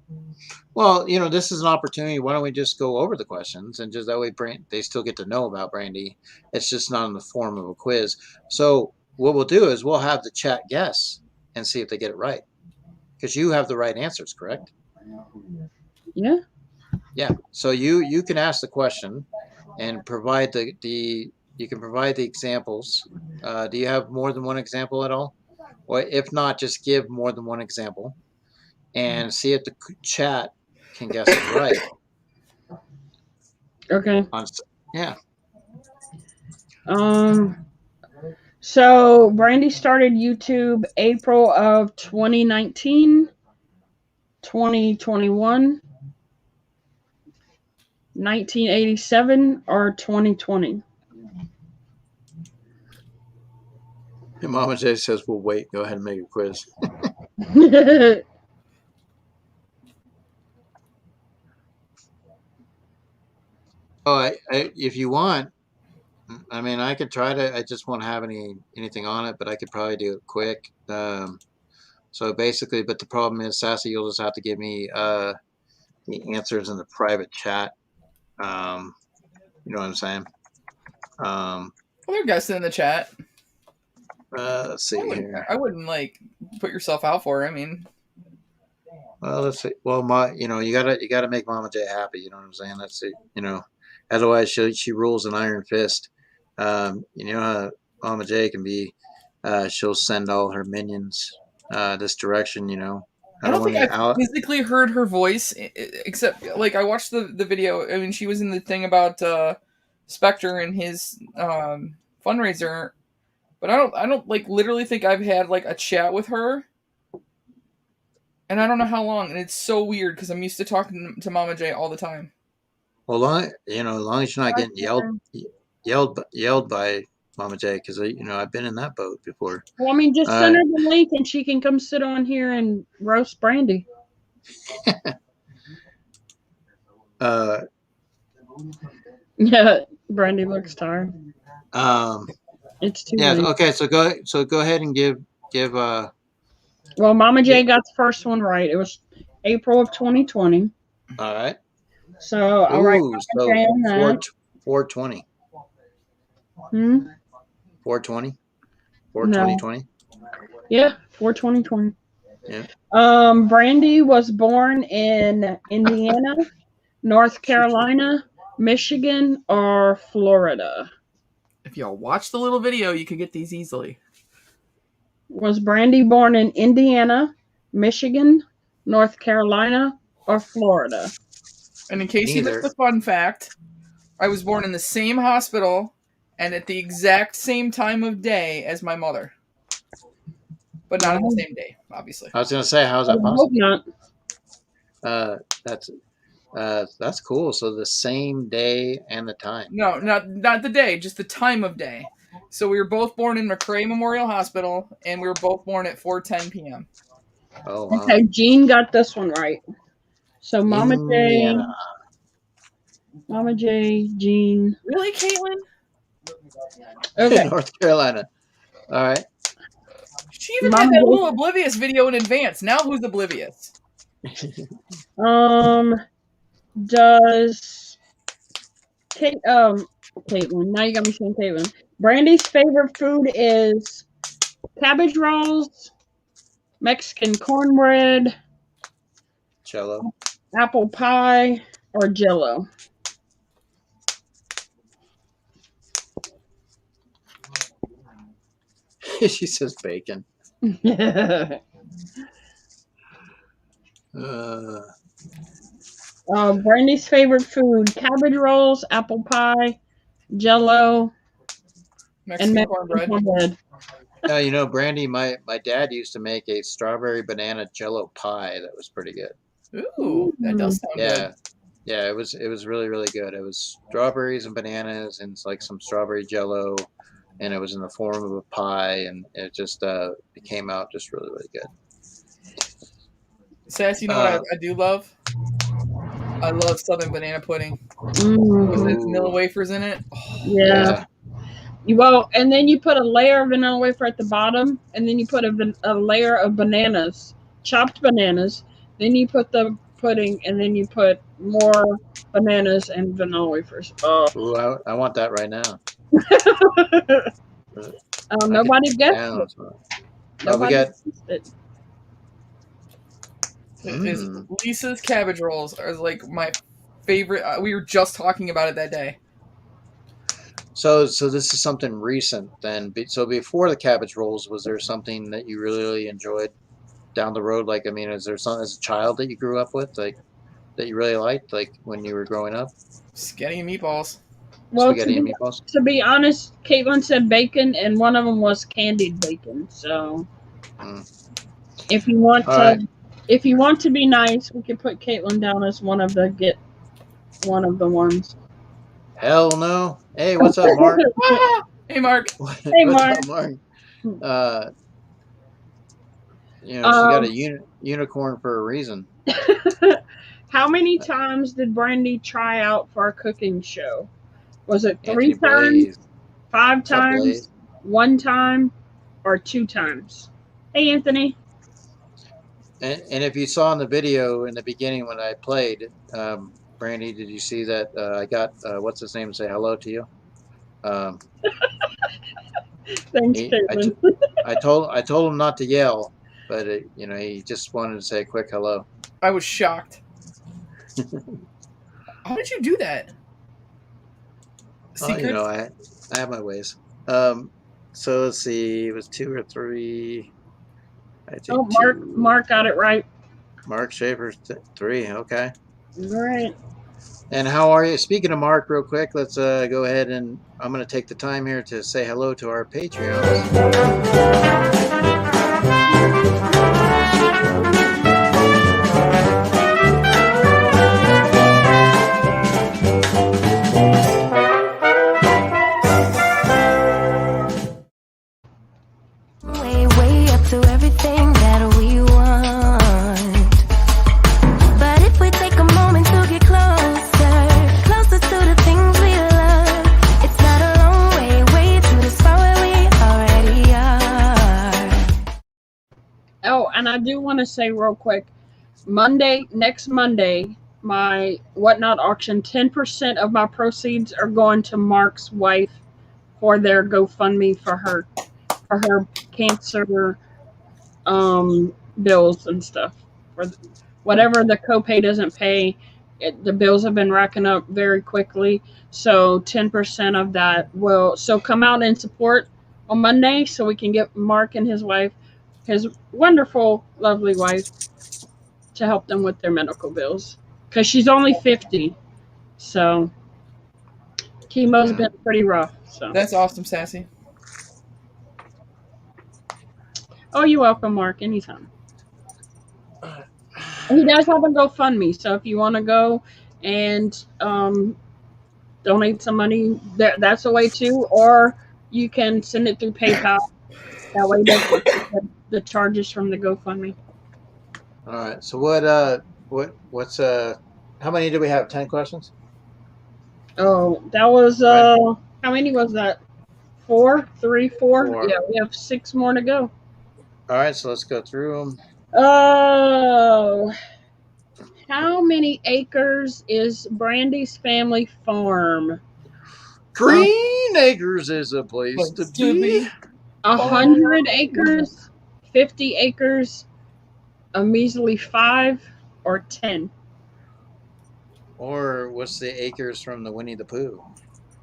Well, this is an opportunity. Why don't we just go over the questions, and just that way they still get to know about Brandy. It's just not in the form of a quiz. So what we'll do is we'll have the chat guess and see if they get it right, because you have the right answers, correct? Yeah. Yeah. So you can ask the question and provide you can provide the examples. Do you have more than one example at all? Or if not, just give more than one example and see if the chat can guess it right. Okay. Yeah. So Brandy started YouTube April of 2019, 2021, 1987, or 2020. Mama J says we'll wait. Go ahead and make a quiz. Oh, if you want, I mean, I could try to. I just won't have anything on it, but I could probably do it quick. So basically, but the problem is, Sassy, you'll just have to give me the answers in the private chat. You know what I'm saying? Well, they're guessing in the chat. Let's see here. I wouldn't like put yourself out for her. I mean, well, let's see. Well, you gotta make Mama J happy. You know what I'm saying? That's it. Otherwise she rules an iron fist. You know how Mama J can be. She'll send all her minions this direction. I don't think I physically heard her voice, except like I watched the video. I mean, she was in the thing about Spectre and his fundraiser, but I don't like literally think I've had like a chat with her, and I don't know how long. And it's so weird because I'm used to talking to Mama J all the time. Well, as long as you're not getting yelled by Mama J, because I've been in that boat before. Well, I mean, just send her the link and she can come sit on here and roast Brandy. Yeah, Brandy looks tired. It's too late. Okay, so go ahead and give. Well, Mama J got the first one right. It was April of 2020. All right. So I'll write Mama J on that. 420. 420? 420? Yeah, 42020. Yeah. Brandy was born in Indiana, North Carolina, Michigan, or Florida. If y'all watch the little video, you can get these easily. Was Brandy born in Indiana, Michigan, North Carolina, or Florida? And in case you missed the fun fact, I was born in the same hospital and at the exact same time of day as my mother. But not on the same day, obviously. I was going to say, how is that possible? That's cool. So the same day and the time. No, not the day, just the time of day. So we were both born in McRae Memorial Hospital, and we were both born at 4:10 p.m. Oh, wow. Okay, Jean got this one right. So Mama J, Jean. Really, Caitlin? Okay. North Carolina. All right. She even had that little oblivious video in advance. Now who's oblivious? Does Caitlin? Now you got me saying Caitlin. Brandy's favorite food is cabbage rolls, Mexican cornbread, Jello, apple pie, or Jello. She says bacon. Brandy's favorite food: cabbage rolls, apple pie, Jello, and Mexican cornbread. Brandy, my dad used to make a strawberry banana Jello pie that was pretty good. Ooh, that does sound good. Yeah, it was really, really good. It was strawberries and bananas and like some strawberry Jello, and it was in the form of a pie, and it just it came out just really, really good. Sass, you know what I do love? I love Southern banana pudding. With vanilla wafers in it. Oh, yeah. Well, and then you put a layer of vanilla wafer at the bottom, and then you put a layer of bananas, chopped bananas. Then you put the pudding, and then you put more bananas and vanilla wafers. Oh. Ooh, I want that right now. Nobody gets it. Nobody gets it. Lisa's cabbage rolls are like my favorite. We were just talking about it that day. So this is something recent then. So before the cabbage rolls, was there something that you really, really enjoyed down the road? Like, I mean, is there something as a child that you grew up with, like, that you really liked, like when you were growing up? Spaghetti and meatballs. Well, Spaghetti and meatballs? To be honest, Caitlin said bacon, and one of them was candied bacon. So if you want if you want to be nice, we can put Caitlin down as one of the ones. Hell no. Hey, what's up, Mark? Hey, Mark. Hey, Mark. What's up, Mark? She got a unicorn for a reason. How many times did Brandy try out for a cooking show? Was it 3 times, 5 times, 1 time, or 2 times? Hey, Anthony. And if you saw in the video in the beginning when I played, Brandy, did you see that? I got what's his name to say hello to you. Um, Thanks, he, Caitlin. I told him not to yell, but he just wanted to say a quick hello. I was shocked. How did you do that? Secret. I have my ways. So let's see. It was 2 or 3. I think Oh, two. Mark got it right. Mark Schaefer's 3. Okay. All right. And how are you? Speaking of Mark, real quick, let's go ahead and I'm going to take the time here to say hello to our Patreons. Way up to everything that we want. But if we take a moment to get closer to the things we love, it's not a long way to the spot where we already are. Oh, and I do want to say real quick, next Monday, my Whatnot auction, 10% of my proceeds are going to Mark's wife for their GoFundMe for her cancer bills and stuff. For whatever the copay doesn't pay, the bills have been racking up very quickly. So 10% of that will come out and support on Monday, so we can get Mark and his wife, his wonderful, lovely wife, to help them with their medical bills. Because she's only 50, so chemo's been pretty rough. So That's awesome, Sassy. Oh, you're welcome, Mark. Anytime. And he does have a GoFundMe, so if you want to go and donate some money, that's a way too. Or you can send it through PayPal. That way, the charges from the GoFundMe. All right. So what's how many do we have? 10 questions? Oh, that was how many was that? 4, 3, 4? 4. Yeah, we have 6 more to go. All right, so let's go through them. Oh, how many acres is Brandy's family farm? Green Acres is a place to be. 100 acres, 50 acres, a measly 5, or 10. Or what's the acres from the Winnie the Pooh?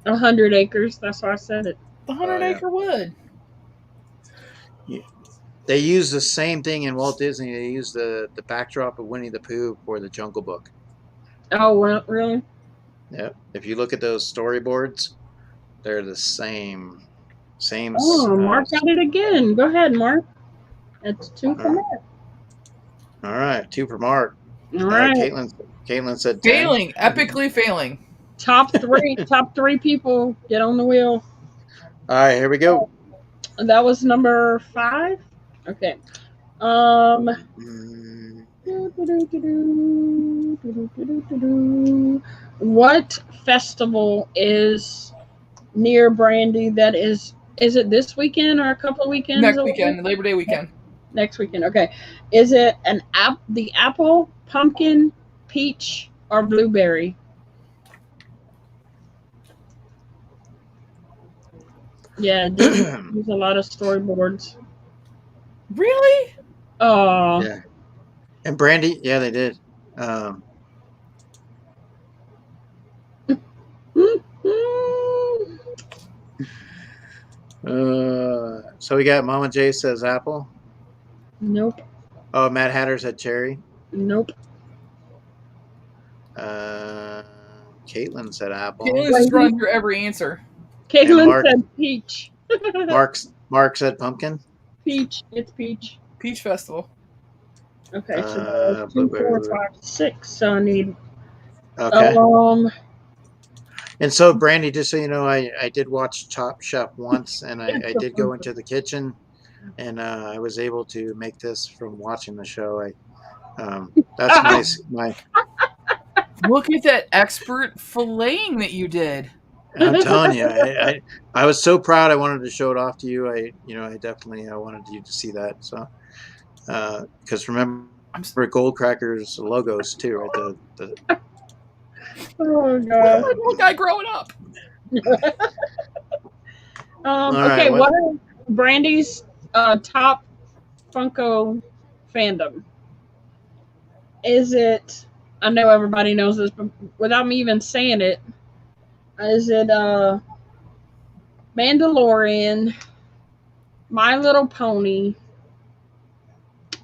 100 acres. That's why I said it. The 100-acre wood. Yeah. They use the same thing in Walt Disney. They use the backdrop of Winnie the Pooh for the Jungle Book. Oh, well, really? Yeah. If you look at those storyboards, they're the same. Oh, Mark got it again. Go ahead, Mark. That's 2 for Mark. All right, 2 for Mark. All right. Caitlin said 10. Failing, epically failing. Top 3 people get on the wheel. All right, here we go. That was number 5. Okay. What festival is near Brandy that is it this weekend or a couple of weekends? Next weekend, Labor Day weekend. Next weekend, okay. Is it the apple, pumpkin, peach, or blueberry? Yeah, use a lot of storyboards. Really? Oh. Yeah. And Brandy, yeah, they did. So we got Mama J says apple. Nope. Oh, Mad Hatter said cherry. Nope. Caitlin said apple. Caitlin's just running through every answer. Caitlin said peach. Mark said pumpkin. Peach. It's peach. Peach Festival. Okay, so 2, 4, 5, 6. So I need. Okay. And so, Brandy, just so you know, I did watch Top Chef once, and I did go into the kitchen, and I was able to make this from watching the show. That's my. Look at that expert filleting that you did. I'm telling you, I was so proud. I wanted to show it off to you. I definitely wanted you to see that. So, because remember Gold Cracker's logos too, right? Oh Like god. little guy growing up. Okay, right, what are Brandy's top Funko fandom? Is it? I know everybody knows this, but without me even saying it, is it Mandalorian, My Little Pony,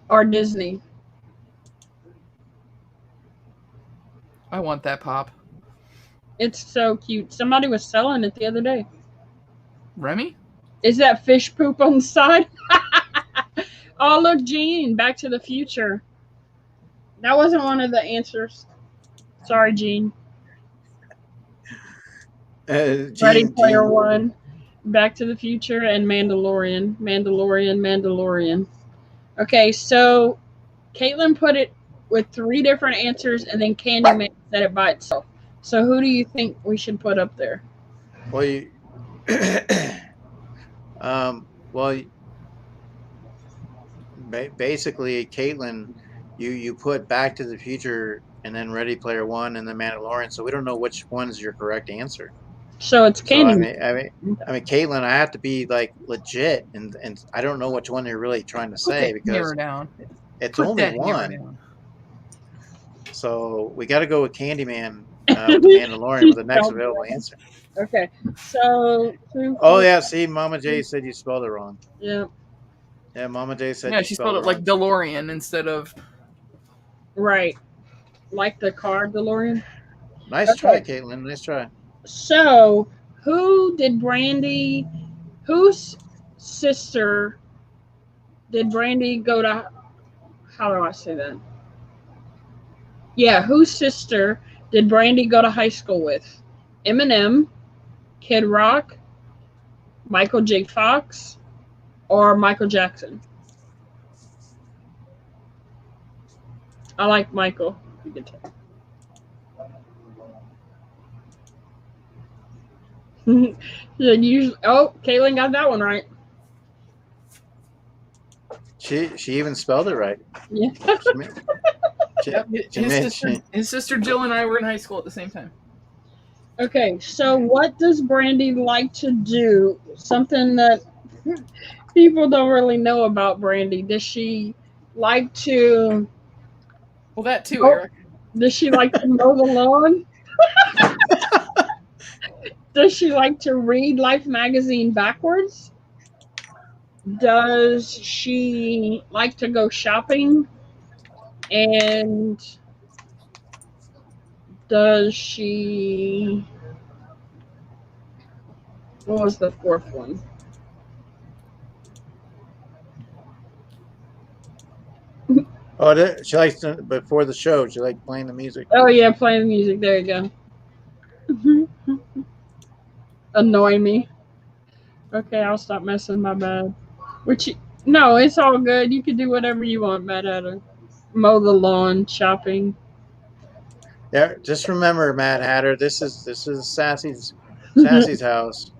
or Disney? I want that pop. It's so cute. Somebody was selling it the other day. Remy? Is that fish poop on the side? Oh, look, Gene, Back to the Future. That wasn't one of the answers. Sorry, Gene. Ready Player Gene, One, Back to the Future, and Mandalorian. Okay, so Caitlin put it with 3 different answers, and then Candyman said it by itself. So who do you think we should put up there? well, you, well, basically, Caitlin, you put Back to the Future and then Ready Player One and the Mandalorian, so we don't know which one's your correct answer. So it's So Candyman. Caitlin, I have to be like legit, and I don't know which one you're really trying to Put say that because hammer down. it's Put only that hammer one. down. So we got to go with Candyman with the Mandalorian with the next available answer. Okay, so Oh yeah, see, Mama J said you spelled it wrong. yeah, Yeah, Mama J said Yeah, you she spelled it wrong. like DeLorean instead of. right, like the car DeLorean. Nice try, Caitlin. Nice try. So whose sister did Brandy go to? How do I say that? Yeah, whose sister did Brandy go to high school with? Eminem, Kid Rock, Michael J. Fox, or Michael Jackson? I like Michael. You can tell. Usually, oh, Caitlin got that one right. She even spelled it right. Yeah. His sister Jill and I were in high school at the same time. Okay, so what does Brandy like to do? Something that people don't really know about Brandy. Does she like to? Well, that too, Eric. Does she like to mow the lawn? Does she like to read Life magazine backwards? Does she like to go shopping? And does she... What was the 4th one? Oh, she likes to, before the show, she liked playing the music. Oh, yeah, playing the music. There you go. Annoy me. Okay, I'll stop messing. My bad. No, it's all good. You can do whatever you want, Mad Hatter. Mow the lawn, shopping. Yeah, just remember, Mad Hatter, this is Sassy's house.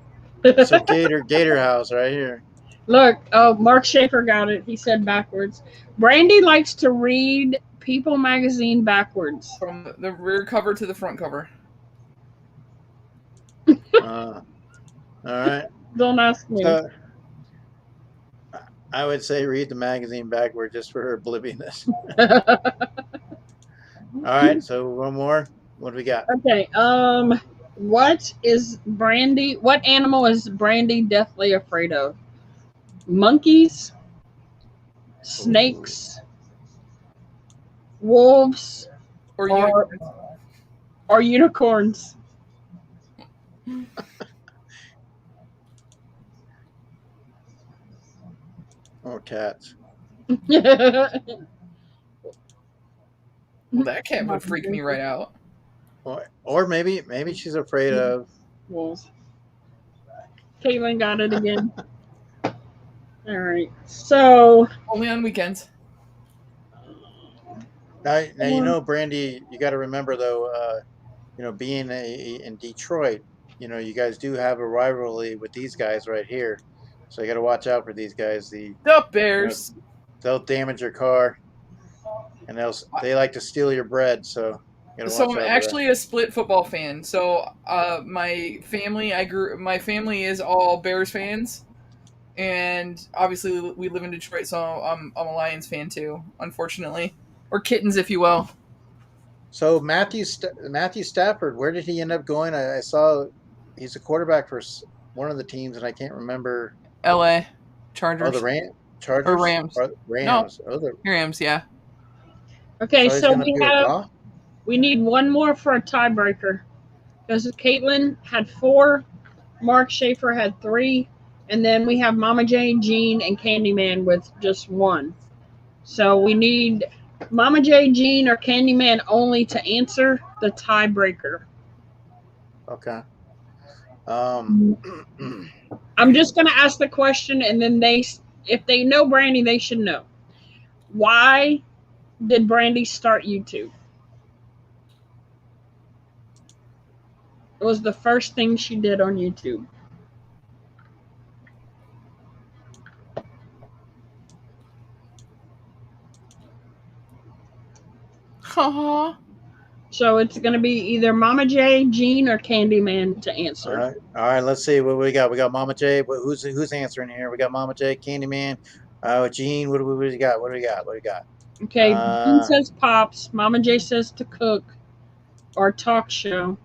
So Gator house right here. Look, oh, Mark Schaefer got it. He said backwards. Brandy likes to read People magazine backwards. From the rear cover to the front cover. All right. Don't ask me. I would say read the magazine backward just for her obliviousness. All right, so one more. What do we got? Okay. What animal is Brandy deathly afraid of? Monkeys, snakes, wolves, or unicorns? Or cats. Well, that cat would freak me right out. Or maybe she's afraid of wolves. Caitlin got it again. All right. So only on weekends. Now Brandy, you got to remember though, being in Detroit, you guys do have a rivalry with these guys right here, so you got to watch out for these guys. The Bears. They'll damage your car, and they like to steal your bread. So So I'm actually a split football fan. So my family is all Bears fans, and obviously we live in Detroit, so I'm a Lions fan too, unfortunately, or Kittens, if you will. So Matthew Stafford, where did he end up going? I saw he's a quarterback for one of the teams, and I can't remember. L.A. Oh, Chargers. Chargers Or Rams. or No, Rams. Oh, Rams. Yeah. Okay, so he's so going to be with Goff? we need one more for a tiebreaker. Because Caitlin had 4, Mark Schaefer had 3, and then we have Mama J, Jean, and Candyman with just 1. So we need Mama J, Jean, or Candyman only to answer the tiebreaker. Okay. I'm just going to ask the question, and then if they know Brandy, they should know. Why did Brandy start YouTube? It was the first thing she did on YouTube. So it's going to be either Mama J, Jean, or Candyman to answer. All right. Let's see what we got. We got Mama J. Who's answering here? We got Mama J, Candyman, Gene. What do we got? What do we got? Okay, Jean says Pops. Mama J says to cook or talk show.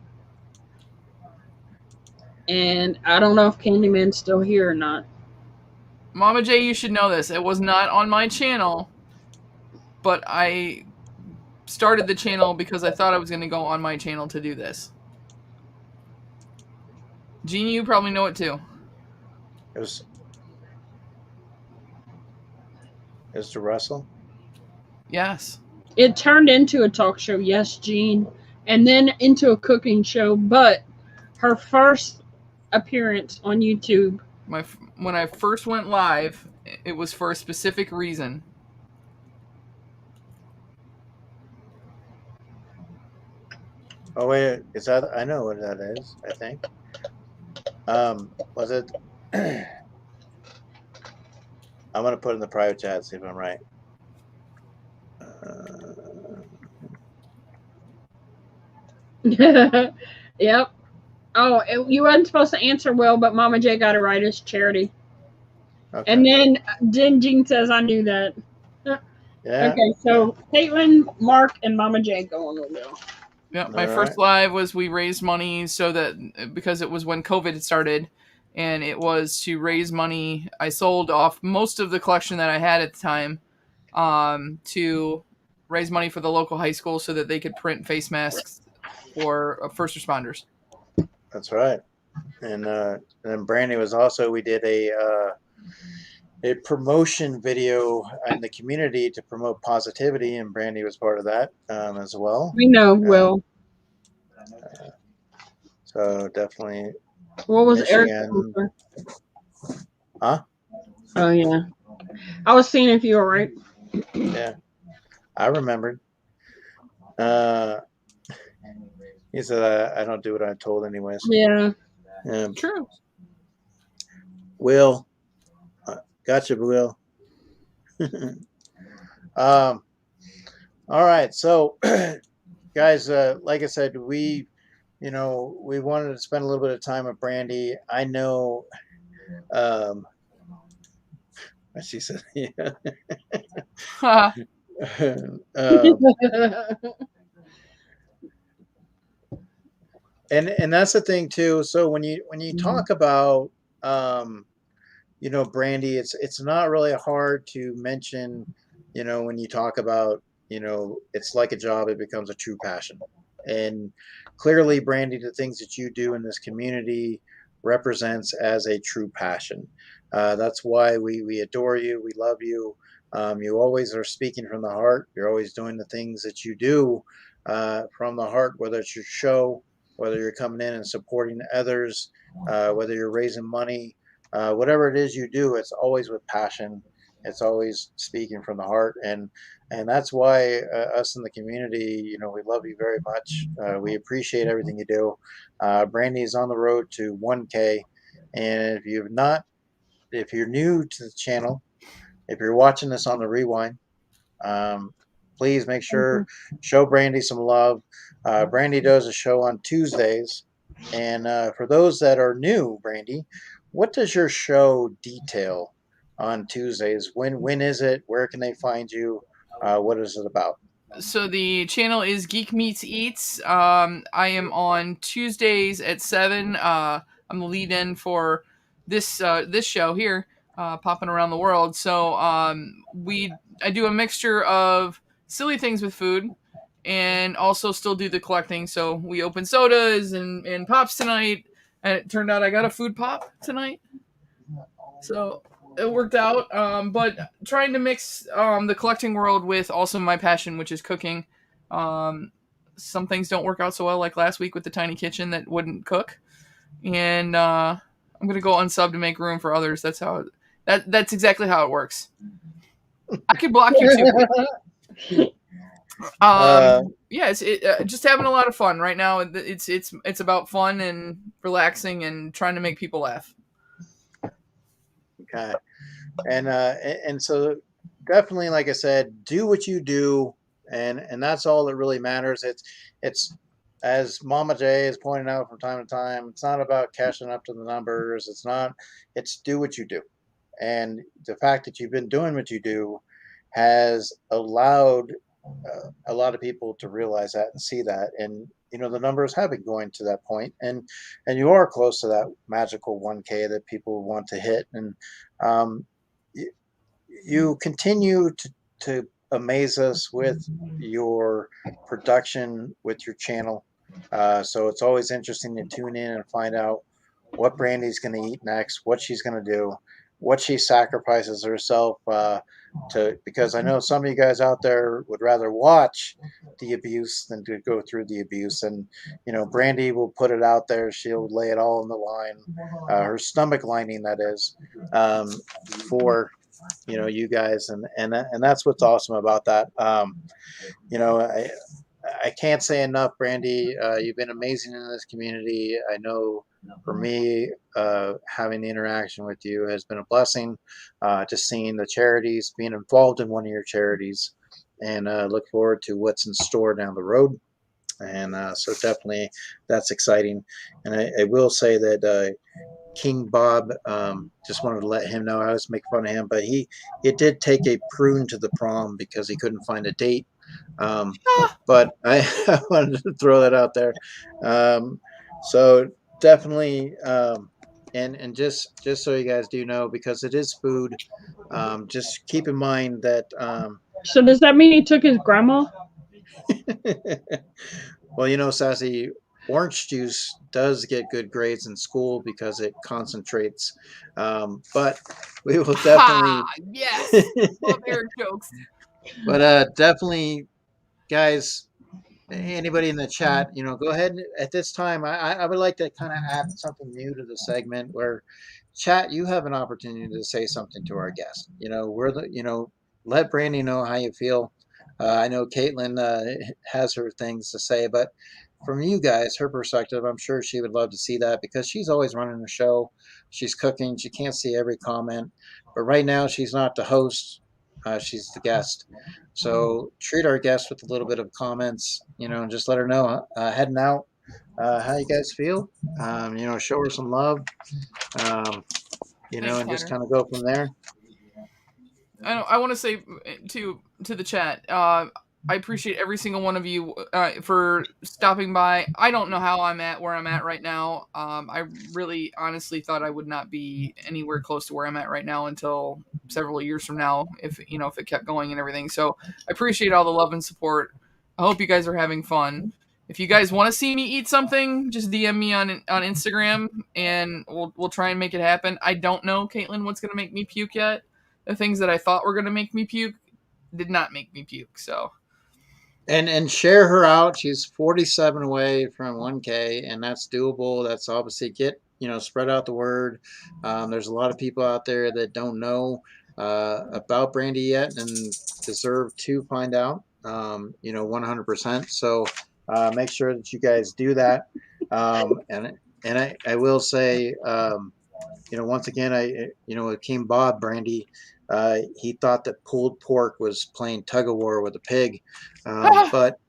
And I don't know if Candyman's still here or not. Mama J, you should know this. It was not on my channel, but I started the channel because I thought I was going to go on my channel to do this. Gene, you probably know it too. It was to wrestle? Yes. It turned into a talk show, yes, Jean, and then into a cooking show, but her first appearance on YouTube. When I first went live, it was for a specific reason. Oh wait, is that? I know what that is. I think. Was it? I'm gonna put it in the private chat. See if I'm right. Yep. Oh, you weren't supposed to answer Will, but Mama J got it right. It's charity. Okay. And then Jean says, I knew that. Yeah. Okay, so Caitlin, Mark, and Mama J go on with Will. Yeah, my first live was we raised money so that because it was when COVID started, and it was to raise money. I sold off most of the collection that I had at the time to raise money for the local high school so that they could print face masks for first responders. That's right. And then Brandy was also, we did a promotion video in the community to promote positivity, and Brandy was part of that as well. We know Will. So definitely. What was Eric? Huh? Oh yeah. I was seeing if you were right. Yeah, I remembered. He said, "I don't do what I'm told, anyways." Yeah. True. Will, gotcha, Will. All right, so guys, like I said, we wanted to spend a little bit of time with Brandy. I know, she said, yeah. And that's the thing too. So when you talk about Brandy, it's not really hard to mention, when you talk about, it's like a job, it becomes a true passion. And clearly, Brandy, the things that you do in this community represents as a true passion. That's why we adore you. We love you. You always are speaking from the heart. You're always doing the things that you do from the heart, whether it's your show, whether you're coming in and supporting others, whether you're raising money, whatever it is you do, it's always with passion. It's always speaking from the heart. And that's why us in the community, we love you very much. We appreciate everything you do. Brandy is on the road to 1K. And if you're new to the channel, if you're watching this on the rewind, please make sure show Brandy some love. Brandy does a show on Tuesdays, and for those that are new, Brandy, what does your show detail on Tuesdays? When is it? Where can they find you? What is it about? So the channel is Geek Meets Eats. I am on Tuesdays at 7. I'm the lead-in for this show here, popping around the world. So I do a mixture of silly things with food, and also still do the collecting. So we open sodas and pops tonight, and it turned out I got a food pop tonight. So it worked out. But trying to mix the collecting world with also my passion, which is cooking. Some things don't work out so well, like last week with the tiny kitchen that wouldn't cook, and I'm gonna go unsub to make room for others. That's exactly how it works. I could block you too. Yeah, it's just having a lot of fun right now. It's about fun and relaxing and trying to make people laugh. Okay. And so definitely, like I said, do what you do, and that's all that really matters. It's as Mama J is pointing out from time to time, it's not about cashing up to the numbers. It's do what you do. And the fact that you've been doing what you do has allowed a lot of people to realize that and see that. And the numbers have been going to that point, and you are close to that magical 1K that people want to hit. And you continue to amaze us with your production, with your channel. So it's always interesting to tune in and find out what Brandy's going to eat next, what she's going to do, what she sacrifices herself because I know some of you guys out there would rather watch the abuse than to go through the abuse. And Brandy will put it out there. She'll lay it all on the line, her stomach lining, that is, for you guys, and that's what's awesome about that. I can't say enough, Brandy. You've been amazing in this community. I know for me, having the interaction with you has been a blessing. Just seeing the charities, being involved in one of your charities, and look forward to what's in store down the road. And so definitely that's exciting. And I will say that King Bob, just wanted to let him know, I was making fun of him, but it did take a prune to the prom because he couldn't find a date. But I wanted to throw that out there. So definitely, and just so you guys do know, because it is food, just keep in mind that. So does that mean he took his grandma? Well, Sassy, orange juice does get good grades in school because it concentrates. But we will definitely. Yes, love Eric jokes. But definitely, guys, anybody in the chat, go ahead. At this time, I would like to kind of add something new to the segment where, chat, you have an opportunity to say something to our guest. Let Brandy know how you feel. I know Caitlin has her things to say, but from you guys, her perspective, I'm sure she would love to see that because she's always running the show. She's cooking. She can't see every comment, but right now she's not the host. She's the guest. So treat our guest with a little bit of comments, and just let her know heading out how you guys feel. Show her some love, Thanks, and just Connor. kind of go from there. I want to say to the chat, I appreciate every single one of you for stopping by. I don't know how I'm at where I'm at right now. I really honestly thought I would not be anywhere close to where I'm at right now until several years from now, if it kept going and everything. So I appreciate all the love and support. I hope you guys are having fun. If you guys want to see me eat something, just DM me on Instagram, and we'll try and make it happen. I don't know, Caitlin, what's gonna make me puke yet. The things that I thought were gonna make me puke did not make me puke. So. And share her out. She's 47 away from 1K, and that's doable. That's obviously spread out the word. There's a lot of people out there that don't know about Brandy yet and deserve to find out. 100%. So make sure that you guys do that. And I will say, once again, with King Bob, Brandy, he thought that pulled pork was playing tug of war with a pig. But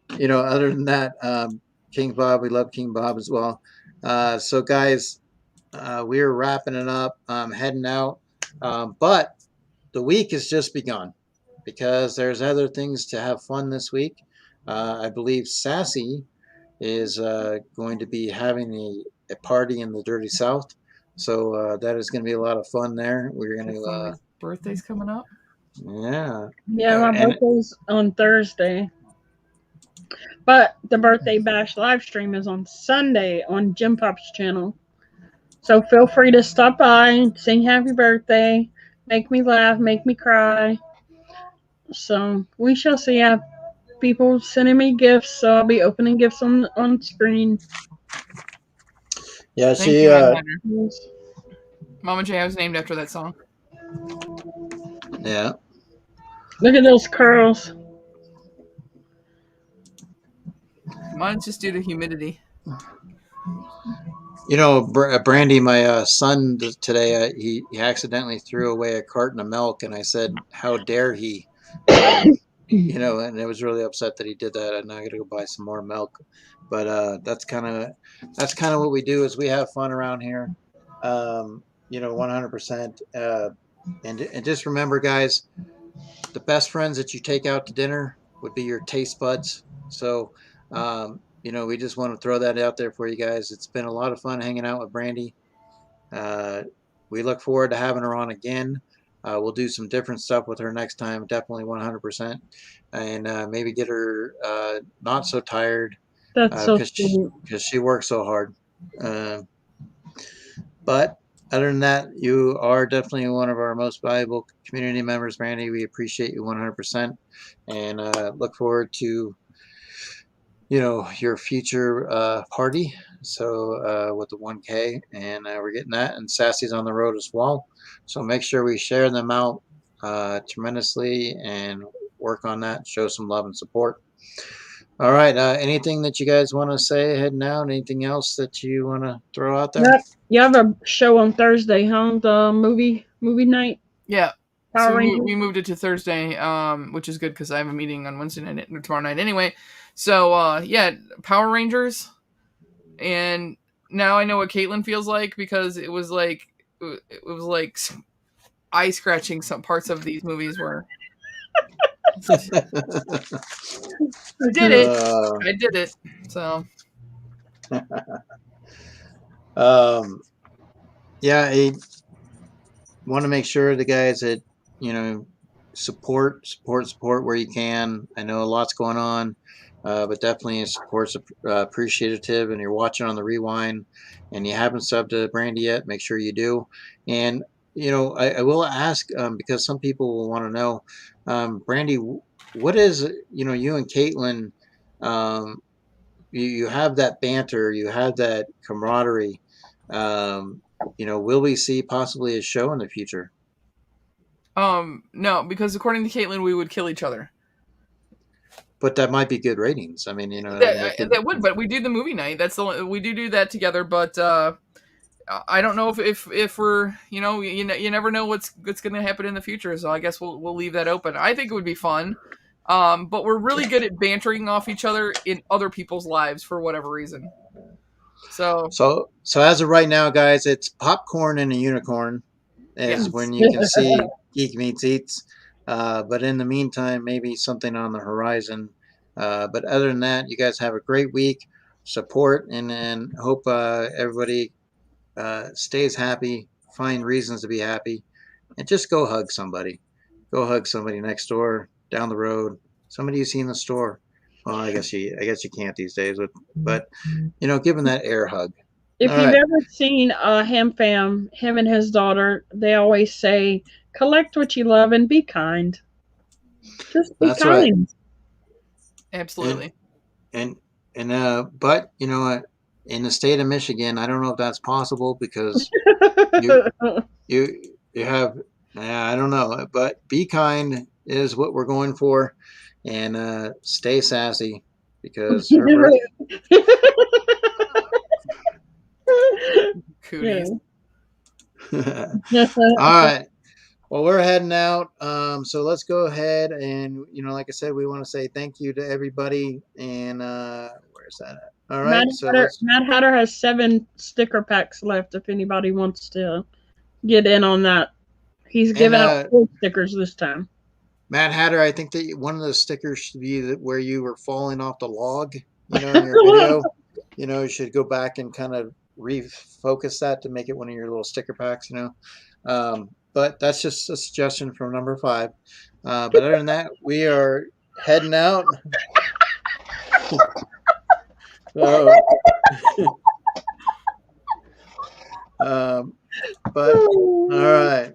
other than that, King Bob, we love King Bob as well. So guys, we are wrapping it up, heading out. But the week has just begun because there's other things to have fun this week. I believe Sassy is going to be having a party in the Dirty South. So that is going to be a lot of fun there. We're going to birthday's coming up. Yeah. Yeah, my birthday's on Thursday. But the birthday bash live stream is on Sunday on Jim Pop's channel. So feel free to stop by, sing happy birthday, make me laugh, make me cry. So we shall see. I have people sending me gifts, so I'll be opening gifts on screen. Yeah, she Mama J was named after that song. Yeah. Look at those curls. Mine's just due to humidity. Brandy, my son today, he accidentally threw away a carton of milk, and I said, "How dare he?" And it was really upset that he did that, and I got to go buy some more milk. But that's kind of what we do is we have fun around here, 100%. And just remember, guys, the best friends that you take out to dinner would be your taste buds. So. We just want to throw that out there for you guys. It's been a lot of fun hanging out with Brandy. We look forward to having her on again. We'll do some different stuff with her next time, definitely 100%. And maybe get her not so tired. That's so sweet. Because she works so hard. But other than that, you are definitely one of our most valuable community members, Brandy. We appreciate you 100%. And look forward to your future party. So with the 1K, and we're getting that, and Sassy's on the road as well. So make sure we share them out tremendously and work on that. Show some love and support. All right. Anything that you guys want to say heading out? Anything else that you want to throw out there? Yep. You have a show on Thursday, huh? The movie night. Yeah. So we moved it to Thursday, which is good because I have a meeting on Wednesday night or tomorrow night anyway. So yeah, Power Rangers, and now I know what Caitlin feels like because it was like eye scratching some parts of these movies were. I did it. So. Yeah, I want to make sure the guys that support where you can. I know a lot's going on. But definitely support's appreciative, and you're watching on the rewind and you haven't subbed to Brandy yet, make sure you do. And I will ask because some people will want to know, Brandy, what is you and Caitlin, you have that banter, you have that camaraderie. Will we see possibly a show in the future? No, because according to Caitlin, we would kill each other. But that might be good ratings. I mean, that would. But we do the movie night. We do that together. But I don't know if we're you never know what's going to happen in the future. So I guess we'll leave that open. I think it would be fun. But we're really good at bantering off each other in other people's lives for whatever reason. So as of right now, guys, it's popcorn and a unicorn is when you can see Geek Meets Eats. But in the meantime, maybe something on the horizon. But other than that, you guys have a great week. Support and hope everybody stays happy, find reasons to be happy, and just go hug somebody. Go hug somebody next door, down the road, somebody you see in the store. Well, I guess you can't these days, but give them that air hug. If you've ever seen Ham Fam, him and his daughter, they always say, collect what you love and be kind. Just be kind. Right. Absolutely. And but in the state of Michigan, I don't know if that's possible because you have I don't know, but be kind is what we're going for, and stay sassy because Cooties. All right. Well, we're heading out. So let's go ahead and, like I said, we want to say thank you to everybody. And where's that at? All right. Mad Hatter has 7 sticker packs left if anybody wants to get in on that. He's giving out 4 stickers this time. Mad Hatter, I think that one of the stickers should be where you were falling off the log, in your video. You should go back and kind of refocus that to make it one of your little sticker packs, But that's just a suggestion from number 5. But other than that, we are heading out. But all right.